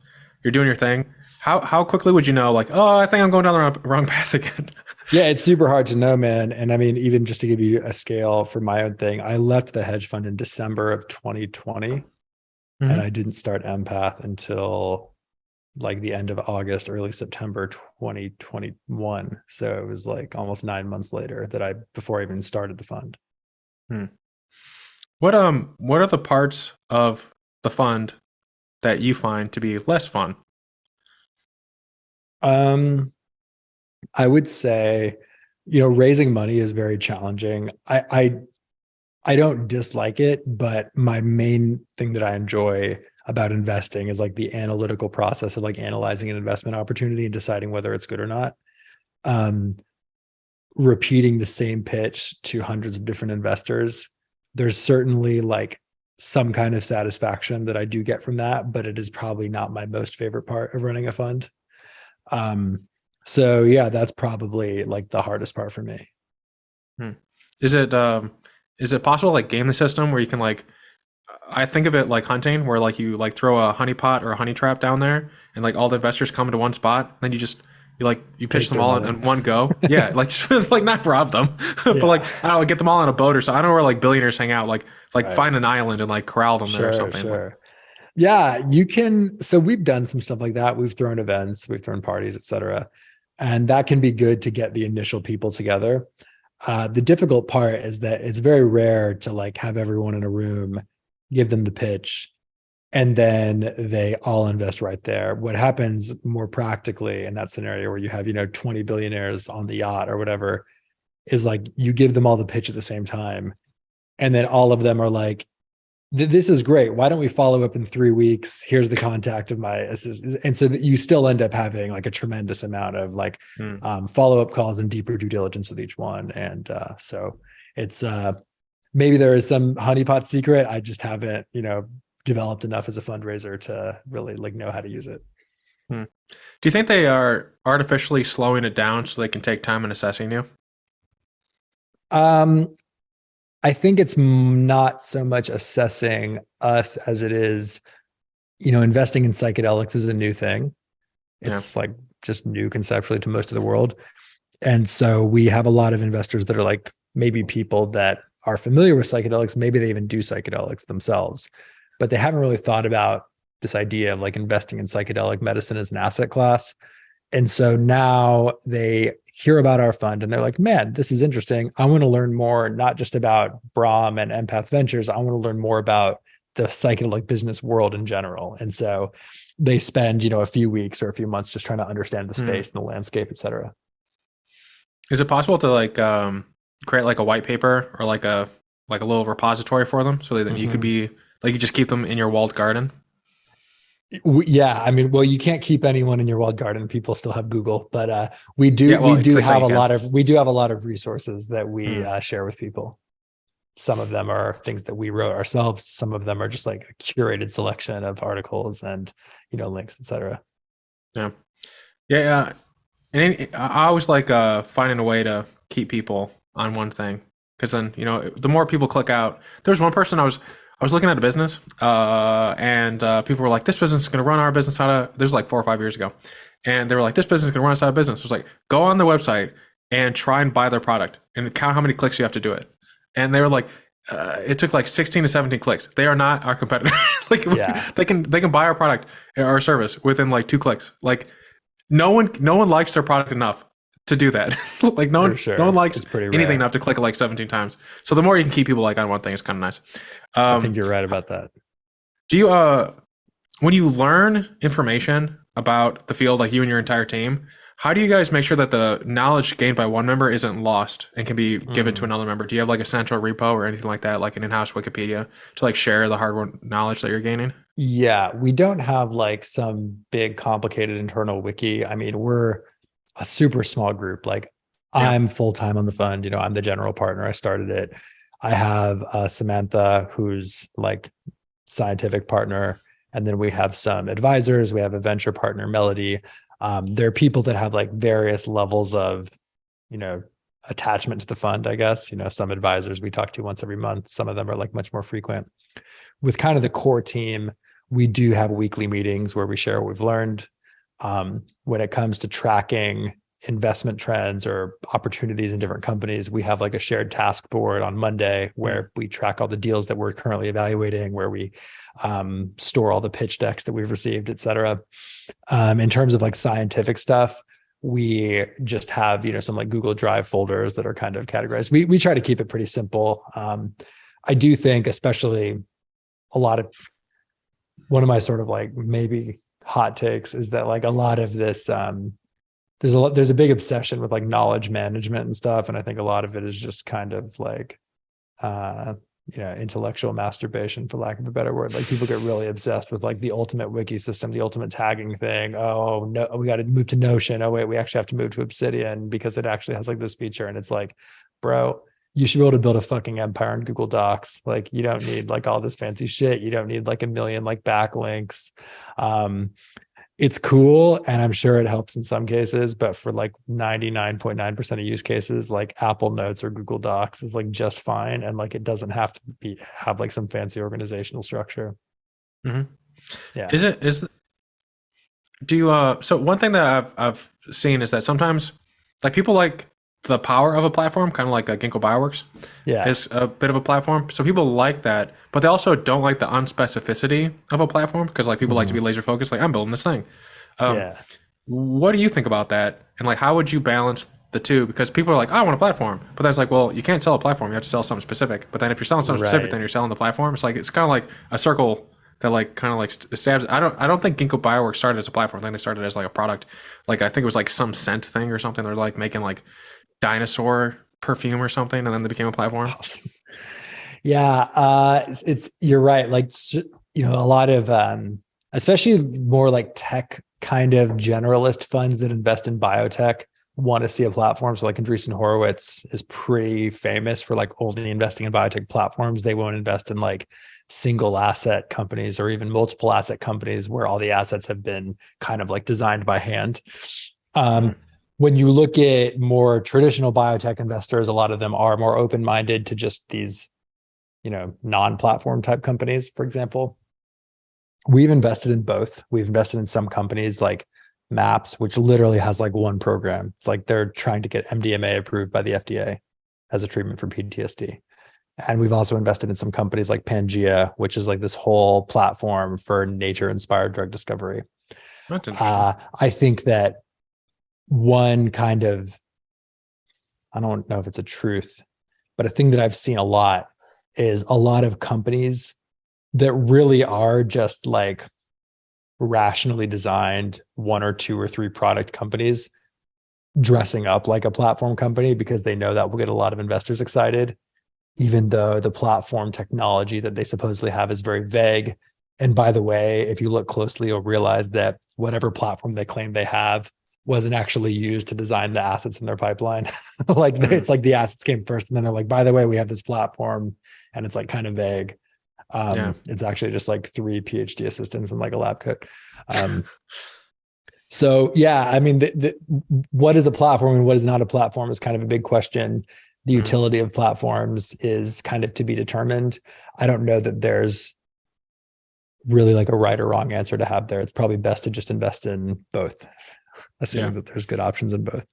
you're doing your thing. How quickly would you know like, oh, I think I'm going down the wrong path again? Yeah, it's super hard to know, man. And I mean, even just to give you a scale for my own thing, I left the hedge fund in December of 2020 and I didn't start Empath until like the end of August, early September 2021. So it was like almost 9 months later before I even started the fund. What are the parts of the fund that you find to be less fun? I would say, raising money is very challenging. I don't dislike it, but my main thing that I enjoy about investing is like the analytical process of like analyzing an investment opportunity and deciding whether it's good or not. Repeating the same pitch to hundreds of different investors, there's certainly like some kind of satisfaction that I do get from that, but it is probably not my most favorite part of running a fund. So yeah, that's probably like the hardest part for me. Hmm. Is it possible like game the system where you can like I think of it like hunting where like you like throw a honey pot or a honey trap down there and like all the investors come into one spot, then you pitch Take them their all money. in one go. Yeah, like just like not rob them, but like Yeah. I don't know, get them all on a boat or so. I don't know where like billionaires hang out. Like Right. find an island and like corral them there or Sure, something. Like, sure. Yeah, you can. So we've done some stuff like that. We've thrown events, we've thrown parties, etc. And that can be good to get the initial people together. The difficult part is that it's very rare to like have everyone in a room, give them the pitch, and then they all invest right there. What happens more practically in that scenario where you have, 20 billionaires on the yacht or whatever, is like you give them all the pitch at the same time. And then all of them are like, this is great. Why don't we follow up in 3 weeks? Here's the contact of my assistant. And so that you still end up having like a tremendous amount of like hmm. follow-up calls and deeper due diligence with each one. And so it's maybe there is some honeypot secret. I just haven't, developed enough as a fundraiser to really like know how to use it. Hmm. Do you think they are artificially slowing it down so they can take time in assessing you? Um, I think it's not so much assessing us as it is, investing in psychedelics is a new thing. Yeah. It's like just new conceptually to most of the world. And so we have a lot of investors that are like maybe people that are familiar with psychedelics. Maybe they even do psychedelics themselves, but they haven't really thought about this idea of like investing in psychedelic medicine as an asset class. And so now they hear about our fund and they're like, man, this is interesting. I want to learn more, not just about Brom and Empath Ventures. I want to learn more about the psychedelic business world in general. And so they spend, a few weeks or a few months just trying to understand the space and the landscape, et cetera. Is it possible to like create like a white paper or like a little repository for them so that you could be like you just keep them in your walled garden? Yeah, I mean, well, you can't keep anyone in your walled garden. People still have Google, but we do Yeah, well, we do it's have like a lot of resources that we Hmm. share with people. Some of them are things that we wrote ourselves. Some of them are just like a curated selection of articles and links, etc. Yeah, yeah. And I always like finding a way to keep people on one thing because then the more people click out. There was one person I was looking at a business and people were like, "This business is going to run our business out of." This was like 4 or 5 years ago, and they were like, "This business is going to run us out of business." It was like, go on their website and try and buy their product and count how many clicks you have to do it. And they were like, it took like 16 to 17 clicks. They are not our competitor. Like Yeah. they can buy our product or our service within like 2 clicks. Like no one likes their product enough to do that. Like no one likes It's pretty anything rare. enough to click it like 17 times. So the more you can keep people like on one thing, it's kind of nice. I think you're right about that. Do you when you learn information about the field, like you and your entire team, how do you guys make sure that the knowledge gained by one member isn't lost and can be given to another member? Do you have like a central repo or anything like that, like an in-house Wikipedia to like share the hardware knowledge that you're gaining? Yeah, we don't have like some big complicated internal wiki. I mean, we're a super small group. Like Yeah. I'm full-time on the fund, I'm the general partner. I started it. I have Samantha, who's like scientific partner. And then we have some advisors. We have a venture partner, Melody. There are people that have like various levels of, attachment to the fund, I guess. Some advisors we talk to once every month. Some of them are like much more frequent. With kind of the core team, we do have weekly meetings where we share what we've learned. When it comes to tracking investment trends or opportunities in different companies, we have like a shared task board on Monday where we track all the deals that we're currently evaluating, where we store all the pitch decks that we've received, et cetera. In terms of like scientific stuff, we just have, some like Google Drive folders that are kind of categorized. We try to keep it pretty simple. I do think, especially one of my sort of like maybe hot takes is that like a lot of this, there's a big obsession with like knowledge management and stuff. And I think a lot of it is just kind of like, intellectual masturbation, for lack of a better word. Like people get really obsessed with like the ultimate wiki system, the ultimate tagging thing. Oh no, we got to move to Notion. Oh wait, we actually have to move to Obsidian because it actually has like this feature. And it's like, bro, you should be able to build a fucking empire in Google Docs. Like you don't need like all this fancy shit. You don't need like a million like backlinks. it's cool, and I'm sure it helps in some cases, but for like 99.9% of use cases, like Apple Notes or Google Docs is like just fine, and like it doesn't have to have like some fancy organizational structure. Mm-hmm. Yeah. Do you so one thing that I've seen is that sometimes like people like the power of a platform, kind of like a Ginkgo Bioworks Yeah. is a bit of a platform. So people like that, but they also don't like the unspecificity of a platform because like people like to be laser focused. Like I'm building this thing. Yeah. What do you think about that? And like, how would you balance the two? Because people are like, I want a platform, but then it's like, well, you can't sell a platform. You have to sell something specific. But then if you're selling something specific, Right. then you're selling the platform. It's like it's kind of like a circle that like kind of like stabs. I don't think Ginkgo Bioworks started as a platform. I think they started as like a product. Like I think it was like some scent thing or something. They're like making like dinosaur perfume or something, and then they became a platform. Awesome. Yeah. It's you're right. Like, a lot of, especially more like tech kind of generalist funds that invest in biotech want to see a platform. So like Andreessen Horowitz is pretty famous for like only investing in biotech platforms. They won't invest in like single asset companies or even multiple asset companies where all the assets have been kind of like designed by hand. When you look at more traditional biotech investors, a lot of them are more open-minded to just these, non-platform type companies, for example. We've invested in both. We've invested in some companies like MAPS, which literally has like one program. It's like they're trying to get MDMA approved by the FDA as a treatment for PTSD. And we've also invested in some companies like Pangea, which is like this whole platform for nature-inspired drug discovery. That's interesting. I think that one kind of, I don't know if it's a truth, but a thing that I've seen a lot is a lot of companies that really are just like rationally designed 1 or 2 or 3 product companies dressing up like a platform company because they know that will get a lot of investors excited, even though the platform technology that they supposedly have is very vague. And by the way, if you look closely, you'll realize that whatever platform they claim they have wasn't actually used to design the assets in their pipeline. Like it's like the assets came first, and then they're like, by the way, we have this platform, and it's like kind of vague. It's actually just like 3 PhD assistants and like a lab coat. So yeah, I mean, what is a platform and what is not a platform is kind of a big question. The utility of platforms is kind of to be determined. I don't know that there's really like a right or wrong answer to have there. It's probably best to just invest in both, assuming that there's good options in both.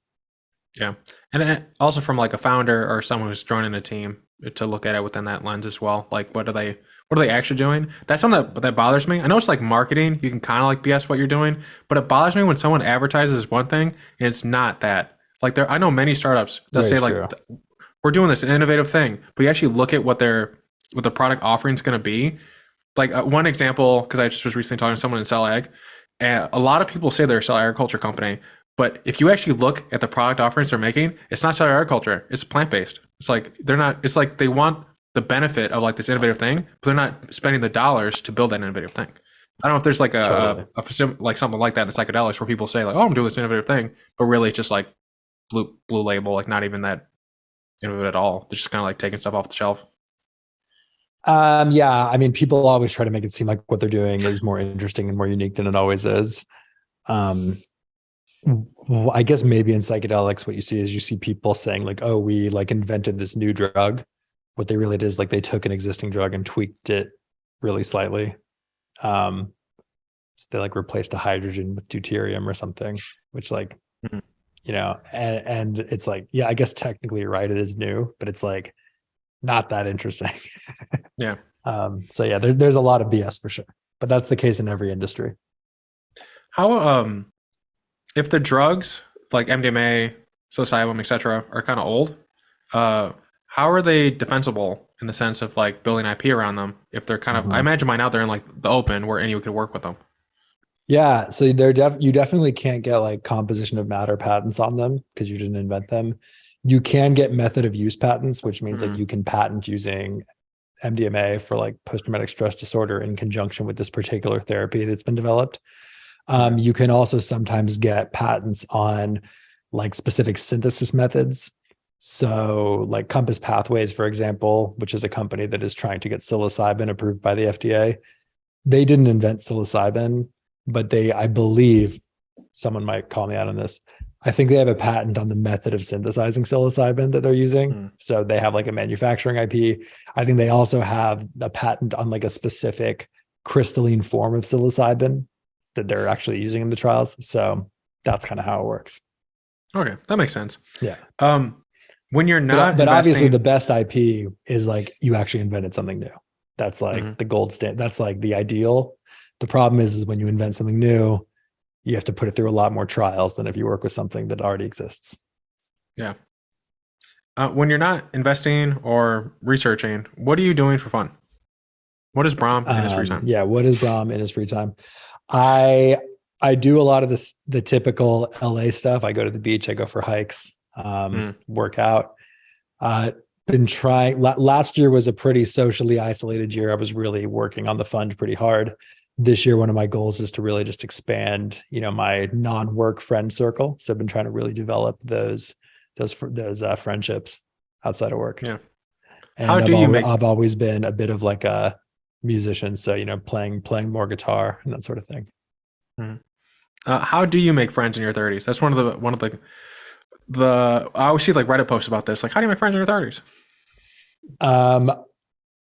Yeah. And also from like a founder or someone who's joining a team to look at it within that lens as well. Like what are they actually doing? That's something that bothers me. I know it's like marketing. You can kind of like BS what you're doing, but it bothers me when someone advertises one thing and it's not that. Like I know many startups, they'll say like, we're doing this innovative thing, but you actually look at what the product offering is going to be. Like one example, because I just was recently talking to someone in cell ag, and a lot of people say they're a cell agriculture company, but if you actually look at the product offerings they're making, it's not cell agriculture, it's plant-based. It's like they're not, it's like they want the benefit of like this innovative thing, but they're not spending the dollars to build that innovative thing. I don't know if there's like a like something like that in the psychedelics where people say like, oh, I'm doing this innovative thing, but really it's just like blue label, like not even that innovative at all. They're just kind of like taking stuff off the shelf. Yeah, I mean, people always try to make it seem like what they're doing is more interesting and more unique than it always is. I guess maybe in psychedelics, what you see is you see people saying like, oh, we like invented this new drug. What they really did is like they took an existing drug and tweaked it really slightly. So they like replaced a hydrogen with deuterium or something, which like, and it's like, yeah, I guess technically you're right, it is new, but it's like not that interesting. Yeah. So yeah, there's a lot of BS for sure, but that's the case in every industry. How if the drugs like MDMA, psilocybin, etc., are kind of old, how are they defensible in the sense of like building IP around them? If they're kind of, I imagine by now they're in like the open where anyone could work with them. Yeah, so you definitely can't get like composition of matter patents on them because you didn't invent them. You can get method of use patents, which means like you can patent using MDMA for like post-traumatic stress disorder in conjunction with this particular therapy that's been developed. You can also sometimes get patents on like specific synthesis methods. So like Compass Pathways, for example, which is a company that is trying to get psilocybin approved by the FDA. They didn't invent psilocybin. but I believe, someone might call me out on this, I think they have a patent on the method of synthesizing psilocybin that they're using. So they have like a manufacturing IP. I think they also have a patent on like a specific crystalline form of psilocybin that they're actually using in the trials. So that's kind of how it works. Okay, that makes sense. Yeah. When you're not, but obviously the best IP is like you actually invented something new. That's like the gold standard. That's like the ideal. The problem is when you invent something new, you have to put it through a lot more trials than if you work with something that already exists. Yeah. When you're not investing or researching, what are you doing for fun? What is Brom in his free time? Yeah, what is Brom in his free time? I do a lot of the typical LA stuff. I go to the beach, I go for hikes, work out. Been trying. Last year was a pretty socially isolated year. I was really working on the fund pretty hard. This year, one of my goals is to really just expand, my non-work friend circle. So I've been trying to really develop those friendships outside of work. Yeah. And I've always been a bit of like a musician, so playing more guitar and that sort of thing. How do you make friends in your 30s? That's one of the I always see like Reddit posts about this. Like, how do you make friends in your 30s?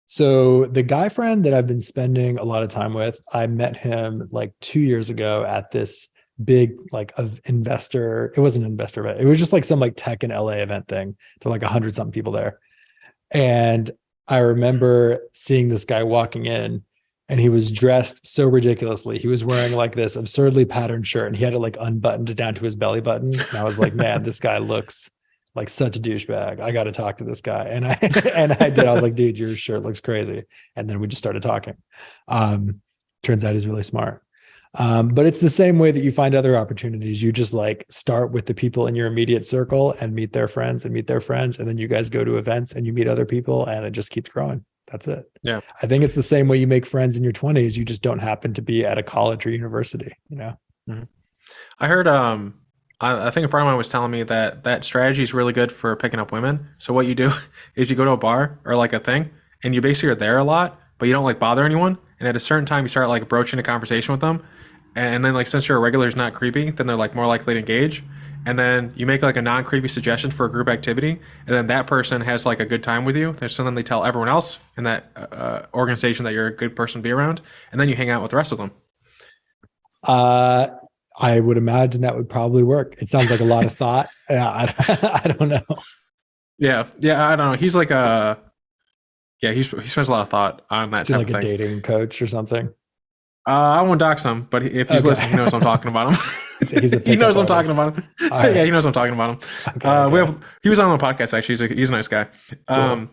So the guy friend that I've been spending a lot of time with, I met him like 2 years ago at this big investor. It wasn't an investor event. It was just like some like tech in LA event thing. There were like 100 something people there. And I remember seeing this guy walking in, and he was dressed so ridiculously. He was wearing like this absurdly patterned shirt, and he had it like unbuttoned down to his belly button. And I was like, man, this guy looks like such a douchebag. I got to talk to this guy. And I did. I was like, dude, your shirt looks crazy. And then we just started talking. Turns out he's really smart. But it's the same way that you find other opportunities. You just like start with the people in your immediate circle and meet their friends. And then you guys go to events and you meet other people, and it just keeps growing. That's it. Yeah. I think it's the same way you make friends in your 20s. You just don't happen to be at a college or university, I heard, I think a friend of mine was telling me that strategy is really good for picking up women. So what you do is you go to a bar or like a thing, and you basically are there a lot, but you don't like bother anyone. And at a certain time, you start like broaching a conversation with them. And then like, since you're a regular is not creepy, then they're like more likely to engage. And then you make like a non-creepy suggestion for a group activity. And then that person has like a good time with you. So then they tell everyone else in that organization that you're a good person to be around. And then you hang out with the rest of them. I would imagine that would probably work. It sounds like a lot of thought. I don't know. Yeah. I don't know. He's like he spends a lot of thought on that type of thing. Like a dating coach or something. I won't dox him, but if he's listening, he knows I'm talking about him. He knows I'm talking about him. Right. Yeah, he knows I'm talking about him. Okay. He was on the podcast actually. He's a nice guy. Cool.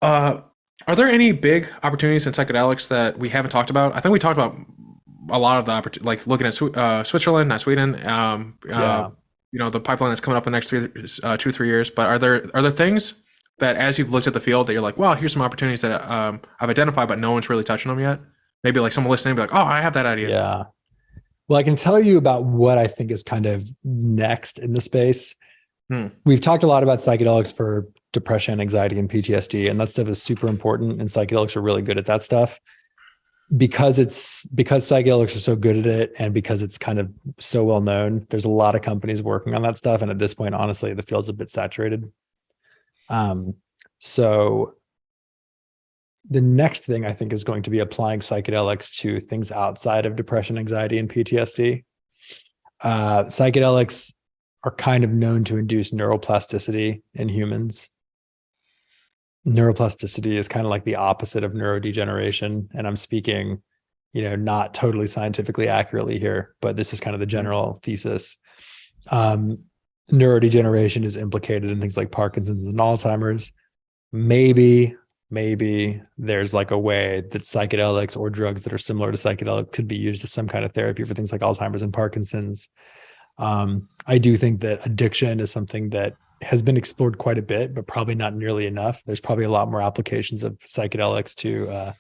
Are there any big opportunities in psychedelics that we haven't talked about? I think we talked about a lot of the like looking at Switzerland, not Sweden. The pipeline that's coming up in the next 2-3 years. But are there things that as you've looked at the field that you're like, well, here's some opportunities that I've identified, but no one's really touching them yet? Maybe like someone listening be like, oh, I have that idea. Yeah. Well, I can tell you about what I think is kind of next in the space. We've talked a lot about psychedelics for depression, anxiety, and PTSD, and that stuff is super important. And psychedelics are really good at that stuff because psychedelics are so good at it, and because it's kind of so well known. There's a lot of companies working on that stuff, and at this point, honestly, the field's a bit saturated. So the next thing I think is going to be applying psychedelics to things outside of depression, anxiety, and PTSD. Psychedelics are kind of known to induce neuroplasticity in humans. Neuroplasticity is kind of like the opposite of neurodegeneration. And I'm speaking, not totally scientifically accurately here, but this is kind of the general thesis. Neurodegeneration is implicated in things like Parkinson's and Alzheimer's. Maybe there's like a way that psychedelics or drugs that are similar to psychedelics could be used as some kind of therapy for things like Alzheimer's and Parkinson's. I do think that addiction is something that has been explored quite a bit, but probably not nearly enough. There's probably a lot more applications of psychedelics to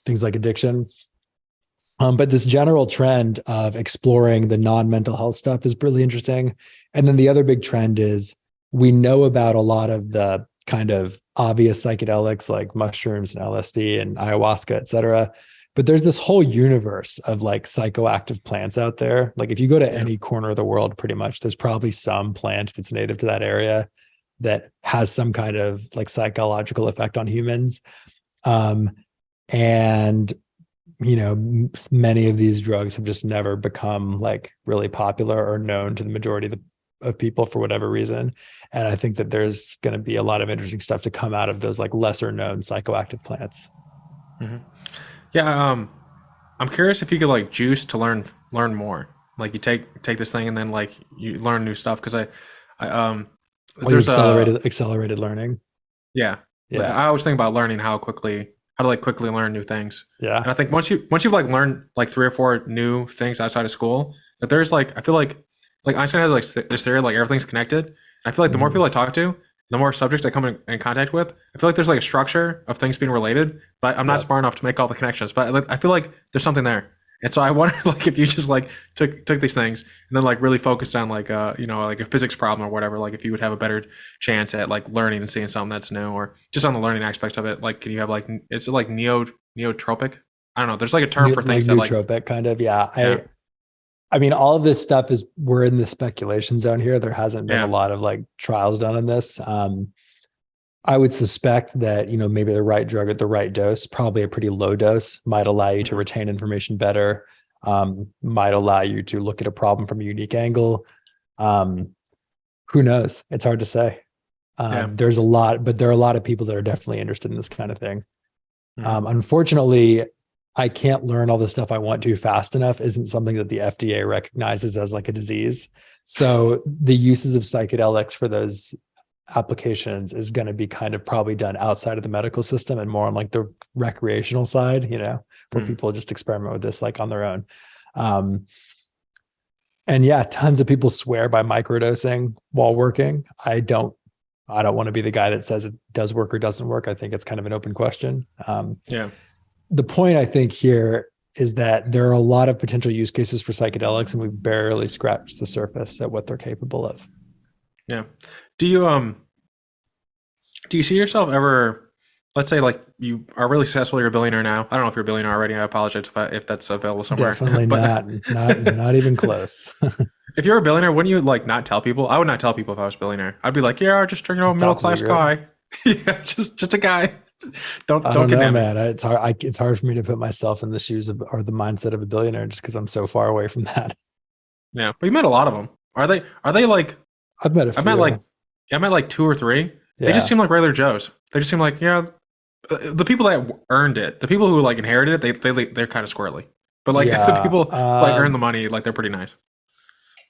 things like addiction. But this general trend of exploring the non-mental health stuff is really interesting. And then the other big trend is we know about a lot of the kind of obvious psychedelics like mushrooms and LSD and ayahuasca, et cetera. But there's this whole universe of like psychoactive plants out there. Like if you go to any corner of the world, pretty much, there's probably some plant that's native to that area that has some kind of like psychological effect on humans. And many of these drugs have just never become like really popular or known to the majority of people for whatever reason. And I think that there's going to be a lot of interesting stuff to come out of those like lesser known psychoactive plants. Mm-hmm. Yeah. I'm curious if you could like juice to learn more. Like you take this thing and then like you learn new stuff. Cause there's accelerated learning. Yeah. I always think about learning how to like quickly learn new things. Yeah. And I think once you've like learned like 3 or 4 new things outside of school, that there's like, I feel like Einstein has like this theory, like everything's connected. And I feel like the more people I talk to, the more subjects I come in contact with, I feel like there's like a structure of things being related, but I'm not smart enough to make all the connections. But I feel like there's something there. And so I wondered like if you just like took these things and then like really focused on like like a physics problem or whatever, like if you would have a better chance at like learning and seeing something that's new, or just on the learning aspect of it. Like can you have like, is it like neotropic? I don't know. There's like a term for things that like nootropic kind of. Yeah. I mean, all of this stuff we're in the speculation zone here. There hasn't been a lot of like trials done on this. I would suspect that, maybe the right drug at the right dose, probably a pretty low dose, might allow you to retain information better, might allow you to look at a problem from a unique angle. Who knows? It's hard to say. There's a lot, but there are a lot of people that are definitely interested in this kind of thing. Unfortunately, I can't learn all the stuff I want to fast enough isn't something that the FDA recognizes as like a disease. So the uses of psychedelics for those applications is going to be kind of probably done outside of the medical system and more on like the recreational side, where people just experiment with this like on their own. And yeah, tons of people swear by microdosing while working. I don't want to be the guy that says it does work or doesn't work. I think it's kind of an open question. The point I think here is that there are a lot of potential use cases for psychedelics, and we've barely scratched the surface at what they're capable of. Yeah. Do you see yourself ever, let's say like you are really successful, you're a billionaire now. I don't know if you're a billionaire already. I apologize if that's available somewhere. Definitely not even close. If you're a billionaire, wouldn't you like not tell people? I would not tell people if I was a billionaire. I'd be like, yeah, just middle-class guy. Yeah, just a guy. Don't get know, man. It's hard. It's hard for me to put myself in the shoes of or the mindset of a billionaire just because I'm so far away from that. Yeah, but you met a lot of them. Are they like? I've met a few. I met like 2 or 3. They just seem like regular Joes. They just seem like the people that earned it, the people who like inherited it, they're kind of squirrely. But like the people like earn the money, like they're pretty nice.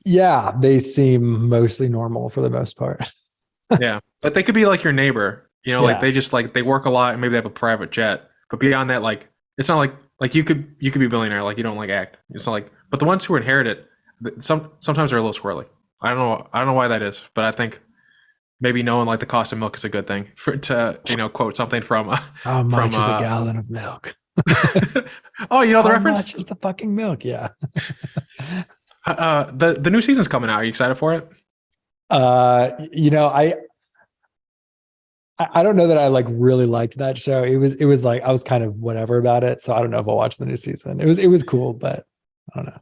Yeah, they seem mostly normal for the most part. Yeah, but they could be like your neighbor. Like they just like they work a lot and maybe they have a private jet. But beyond that, like it's not like you could be a billionaire, like you don't like act. It's not like, but the ones who inherit it, sometimes they're a little squirrely. I don't know why that is, but I think maybe knowing like the cost of milk is a good thing to quote something from how much is a gallon of milk? Oh, the reference? How much is the fucking milk? Yeah. The new season's coming out. Are you excited for it? I don't know that I like really liked that show. It was like I was kind of whatever about it, so I don't know if I'll watch the new season. It was cool, but I don't know.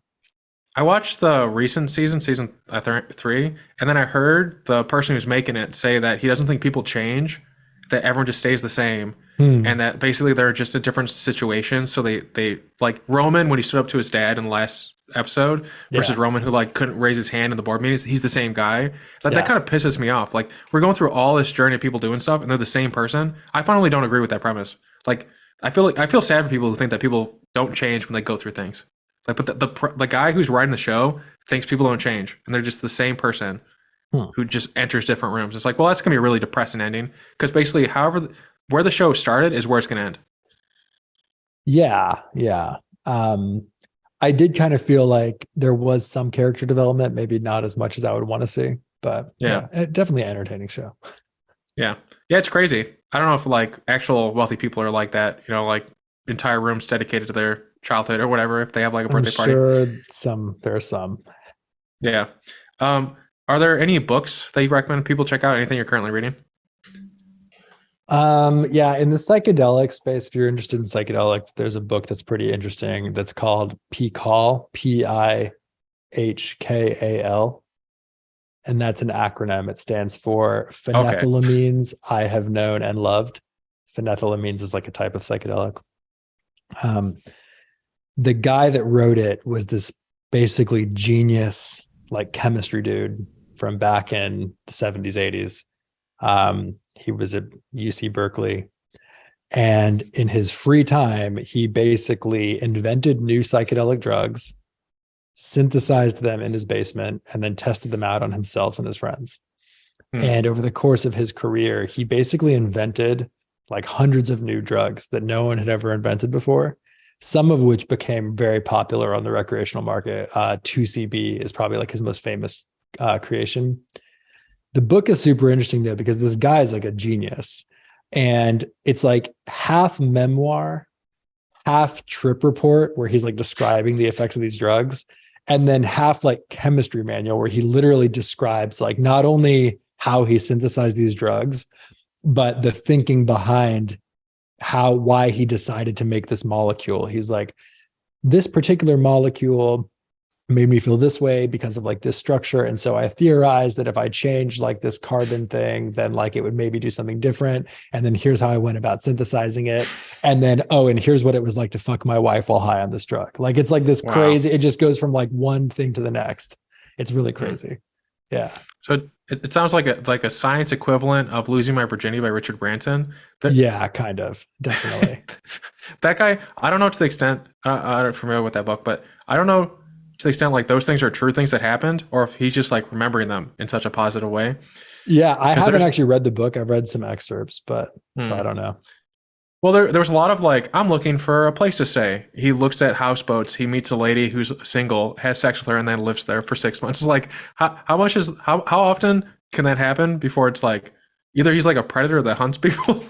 I watched the recent season 3, and then I heard the person who's making it say that he doesn't think people change, that everyone just stays the same, and that basically they're just in different situations. So they like Roman when he stood up to his dad in the last episode versus Roman who like couldn't raise his hand in the board meetings. He's the same guy. That kind of pisses me off. Like we're going through all this journey of people doing stuff, and they're the same person. I finally don't agree with that premise. Like I feel sad for people who think that people don't change when they go through things. Like, but the guy who's writing the show thinks people don't change, and they're just the same person who just enters different rooms. It's like, well, that's gonna be a really depressing ending because basically, where the show started is where it's gonna end. Yeah. I did kind of feel like there was some character development, maybe not as much as I would want to see, but definitely an entertaining show. Yeah, it's crazy. I don't know if like actual wealthy people are like that. Like entire rooms dedicated to their childhood or whatever, if they have like a birthday party. There are some. Yeah. Are there any books that you recommend people check out? Anything you're currently reading? Yeah, in the psychedelic space, if you're interested in psychedelics, there's a book that's pretty interesting that's called PIHKAL, PIHKAL. And that's an acronym. It stands for Okay. phenethylamines I have known and loved. Phenethylamines is like a type of psychedelic. Um, the guy that wrote it was this basically genius, like chemistry dude from back in the 70s, 80s. He was at UC Berkeley. And in his free time, he basically invented new psychedelic drugs, synthesized them in his basement, and then tested them out on himself and his friends. And over the course of his career, he basically invented like hundreds of new drugs that no one had ever invented before, some of which became very popular on the recreational market. 2CB is probably like his most famous creation. The book is super interesting though, because this guy is like a genius, and it's like half memoir, half trip report where he's like describing the effects of these drugs, and then half like chemistry manual where he literally describes like not only how he synthesized these drugs, but the thinking behind why he decided to make this molecule. He's like, this particular molecule made me feel this way because of like this structure. And so I theorized that if I changed like this carbon thing, then like it would maybe do something different. And then here's how I went about synthesizing it. And then, and here's what it was like to fuck my wife while high on this drug. Like, it's like this crazy, it just goes from like one thing to the next. It's really crazy. Yeah. So it sounds like a science equivalent of Losing My Virginity by Richard Branson. Yeah, kind of. Definitely. That guy, I don't know to the extent, I'm not familiar with that book, but I don't know to the extent like those things are true things that happened, or if he's just like remembering them in such a positive way. Yeah, I haven't actually read the book. I've read some excerpts, but so I don't know. Well, there was a lot of like, I'm looking for a place to stay. He looks at houseboats. He meets a lady who's single, has sex with her, and then lives there for 6 months. It's like, how often can that happen before it's like, either he's like a predator that hunts people,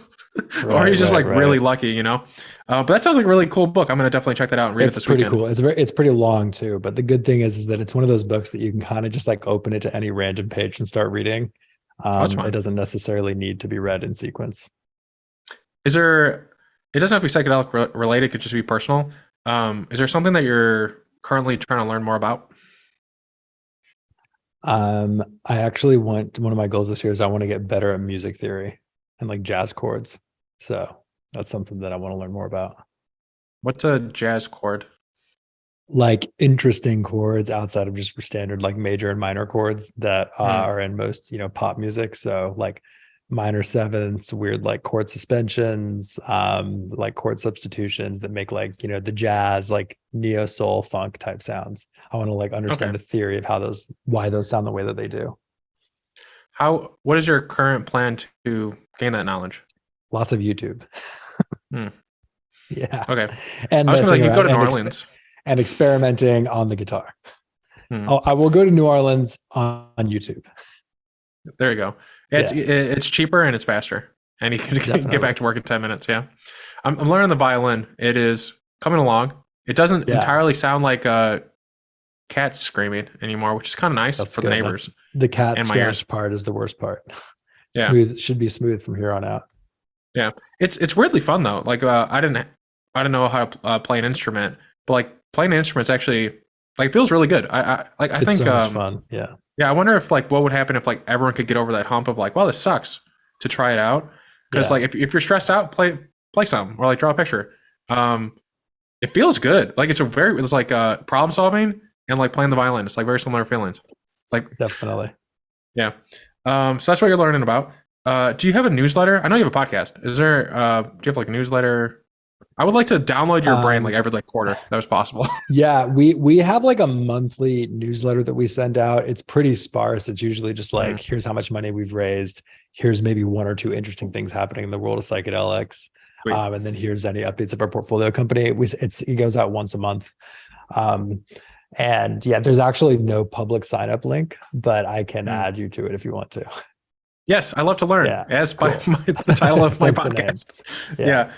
or he's just really lucky, you know? But that sounds like a really cool book. I'm going to definitely check that out and read it this weekend. It's pretty cool. It's pretty long too. But the good thing is that it's one of those books that you can kind of just like open it to any random page and start reading. It doesn't necessarily need to be read in sequence. It doesn't have to be psychedelic related, it could just be personal. Is there something that you're currently trying to learn more about? I actually one of my goals this year is I want to get better at music theory and like jazz chords. So that's something that I want to learn more about. What's a jazz chord? Like interesting chords outside of just standard like major and minor chords that are in most, pop music. So like minor sevenths, weird like chord suspensions, like chord substitutions that make like, the jazz, like neo soul funk type sounds. I want to like understand the theory of why those sound the way that they do. What is your current plan to gain that knowledge? Lots of YouTube. Yeah. Okay. And I was going to you go to New Orleans and experimenting on the guitar. I will go to New Orleans on YouTube. There you go. It's cheaper and it's faster, and you can get back to work in 10 minutes. Yeah. I'm learning the violin. It is coming along. It doesn't entirely sound like cats screaming anymore, which is kind of nice for the neighbors. The cat scratch part is the worst part. Smooth. It should be smooth from here on out. Yeah. It's weirdly fun though. Like I didn't know how to play an instrument, but like playing an instrument's actually like feels really good. I think so much fun. Yeah. Yeah, I wonder if like what would happen if like everyone could get over that hump of like, well, this sucks, to try it out. Because like if you're stressed out, play some or like draw a picture. It feels good. Like it's like problem solving and like playing the violin. It's like very similar feelings. Like definitely. Yeah. So that's what you're learning about. Do you have a newsletter? I know you have a podcast. Is there do you have like a newsletter? I would like to download your brain like every like quarter that was possible. Yeah, we have like a monthly newsletter that we send out. It's pretty sparse. It's usually just like, here's how much money we've raised. Here's maybe one or two interesting things happening in the world of psychedelics. And then here's any updates of our portfolio company. It goes out once a month. And yeah, there's actually no public sign up link, but I can add you to it if you want to. Yes, I love to learn. As the title of my podcast. Yeah.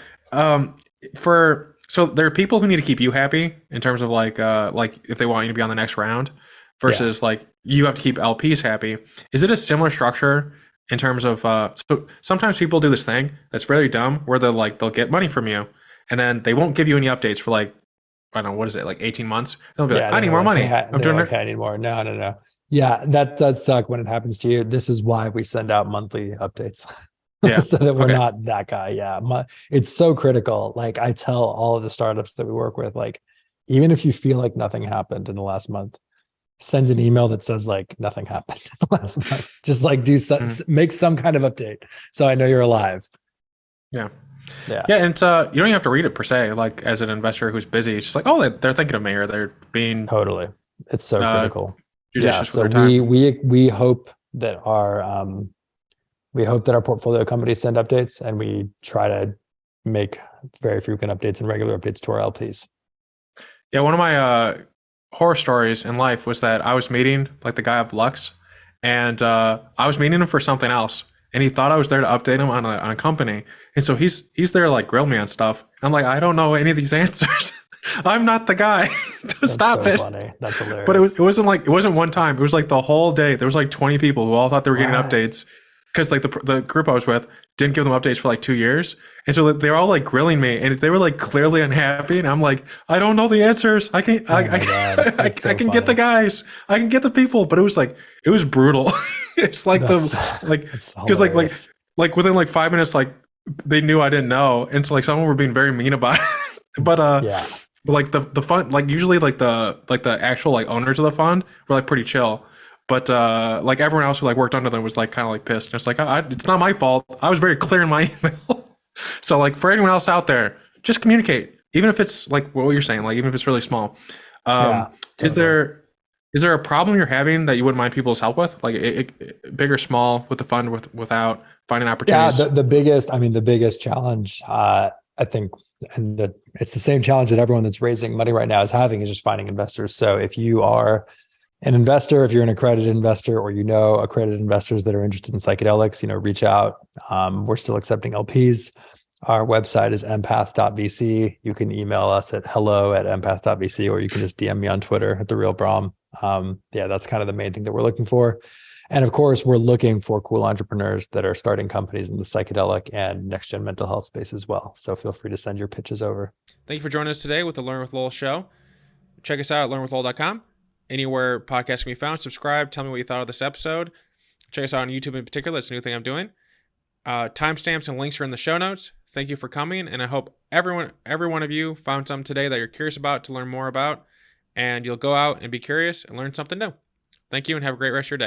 So there are people who need to keep you happy in terms of like if they want you to be on the next round versus like you have to keep LPs happy. Is it a similar structure in terms of so sometimes people do this thing that's very dumb where they'll get money from you and then they won't give you any updates for like, I don't know, what is it, like 18 months? They'll be like, I need more money. I'm doing it. I need more. No. Yeah, that does suck when it happens to you. This is why we send out monthly updates. Yeah. So that we're not that guy. Yeah. It's so critical. Like I tell all of the startups that we work with, like, even if you feel like nothing happened in the last month, send an email that says like nothing happened in the last month. Just like make some kind of update so I know you're alive. Yeah. And you don't even have to read it per se. Like as an investor who's busy, it's just like, oh, they're thinking of me, or they're being totally. It's so critical. Judicious So with their time. we hope that our portfolio companies send updates, and we try to make very frequent updates and regular updates to our LPs. Yeah, one of my horror stories in life was that I was meeting like the guy of Lux, and I was meeting him for something else, and he thought I was there to update him on a company, and so he's there to like grill me on stuff. I'm like, I don't know any of these answers. I'm not the guy to stop it. Funny. That's hilarious. But it wasn't one time. It was like the whole day. There was like 20 people who all thought they were getting updates because like the group I was with didn't give them updates for like 2 years, and so they were all like grilling me, and they were like clearly unhappy, and I'm like, I don't know the ansers. I can get the guys. I can get the people, but it was brutal. It's like because like within like 5 minutes, like they knew I didn't know, and so like someone were being very mean about it. But like the fund, like usually like the actual like owners of the fund were like pretty chill, but like everyone else who like worked under them was like kind of like pissed. And it's like it's not my fault. I was very clear in my email. So like for anyone else out there, just communicate, even if it's like what you're saying, like even if it's really small. Totally. Is there a problem you're having that you wouldn't mind people's help with, like big or small, with the fund without finding opportunities? Yeah, the biggest challenge, I think, and it's the same challenge that everyone that's raising money right now is having, is just finding investors. So if you are an investor, if you're an accredited investor, or accredited investors that are interested in psychedelics, reach out. We're still accepting LPs. Our website is empath.vc. You can email us at hello@empath.vc, or you can just DM me on Twitter at @therealbrom. That's kind of the main thing that we're looking for. And of course, we're looking for cool entrepreneurs that are starting companies in the psychedelic and next-gen mental health space as well. So feel free to send your pitches over. Thank you for joining us today with the Learn with Lowell show. Check us out at learnwithlowell.com. Anywhere podcasts can be found, subscribe. Tell me what you thought of this episode. Check us out on YouTube in particular. It's a new thing I'm doing. Timestamps and links are in the show notes. Thank you for coming, and I hope every one of you found something today that you're curious about to learn more about, and you'll go out and be curious and learn something new. Thank you, and have a great rest of your day.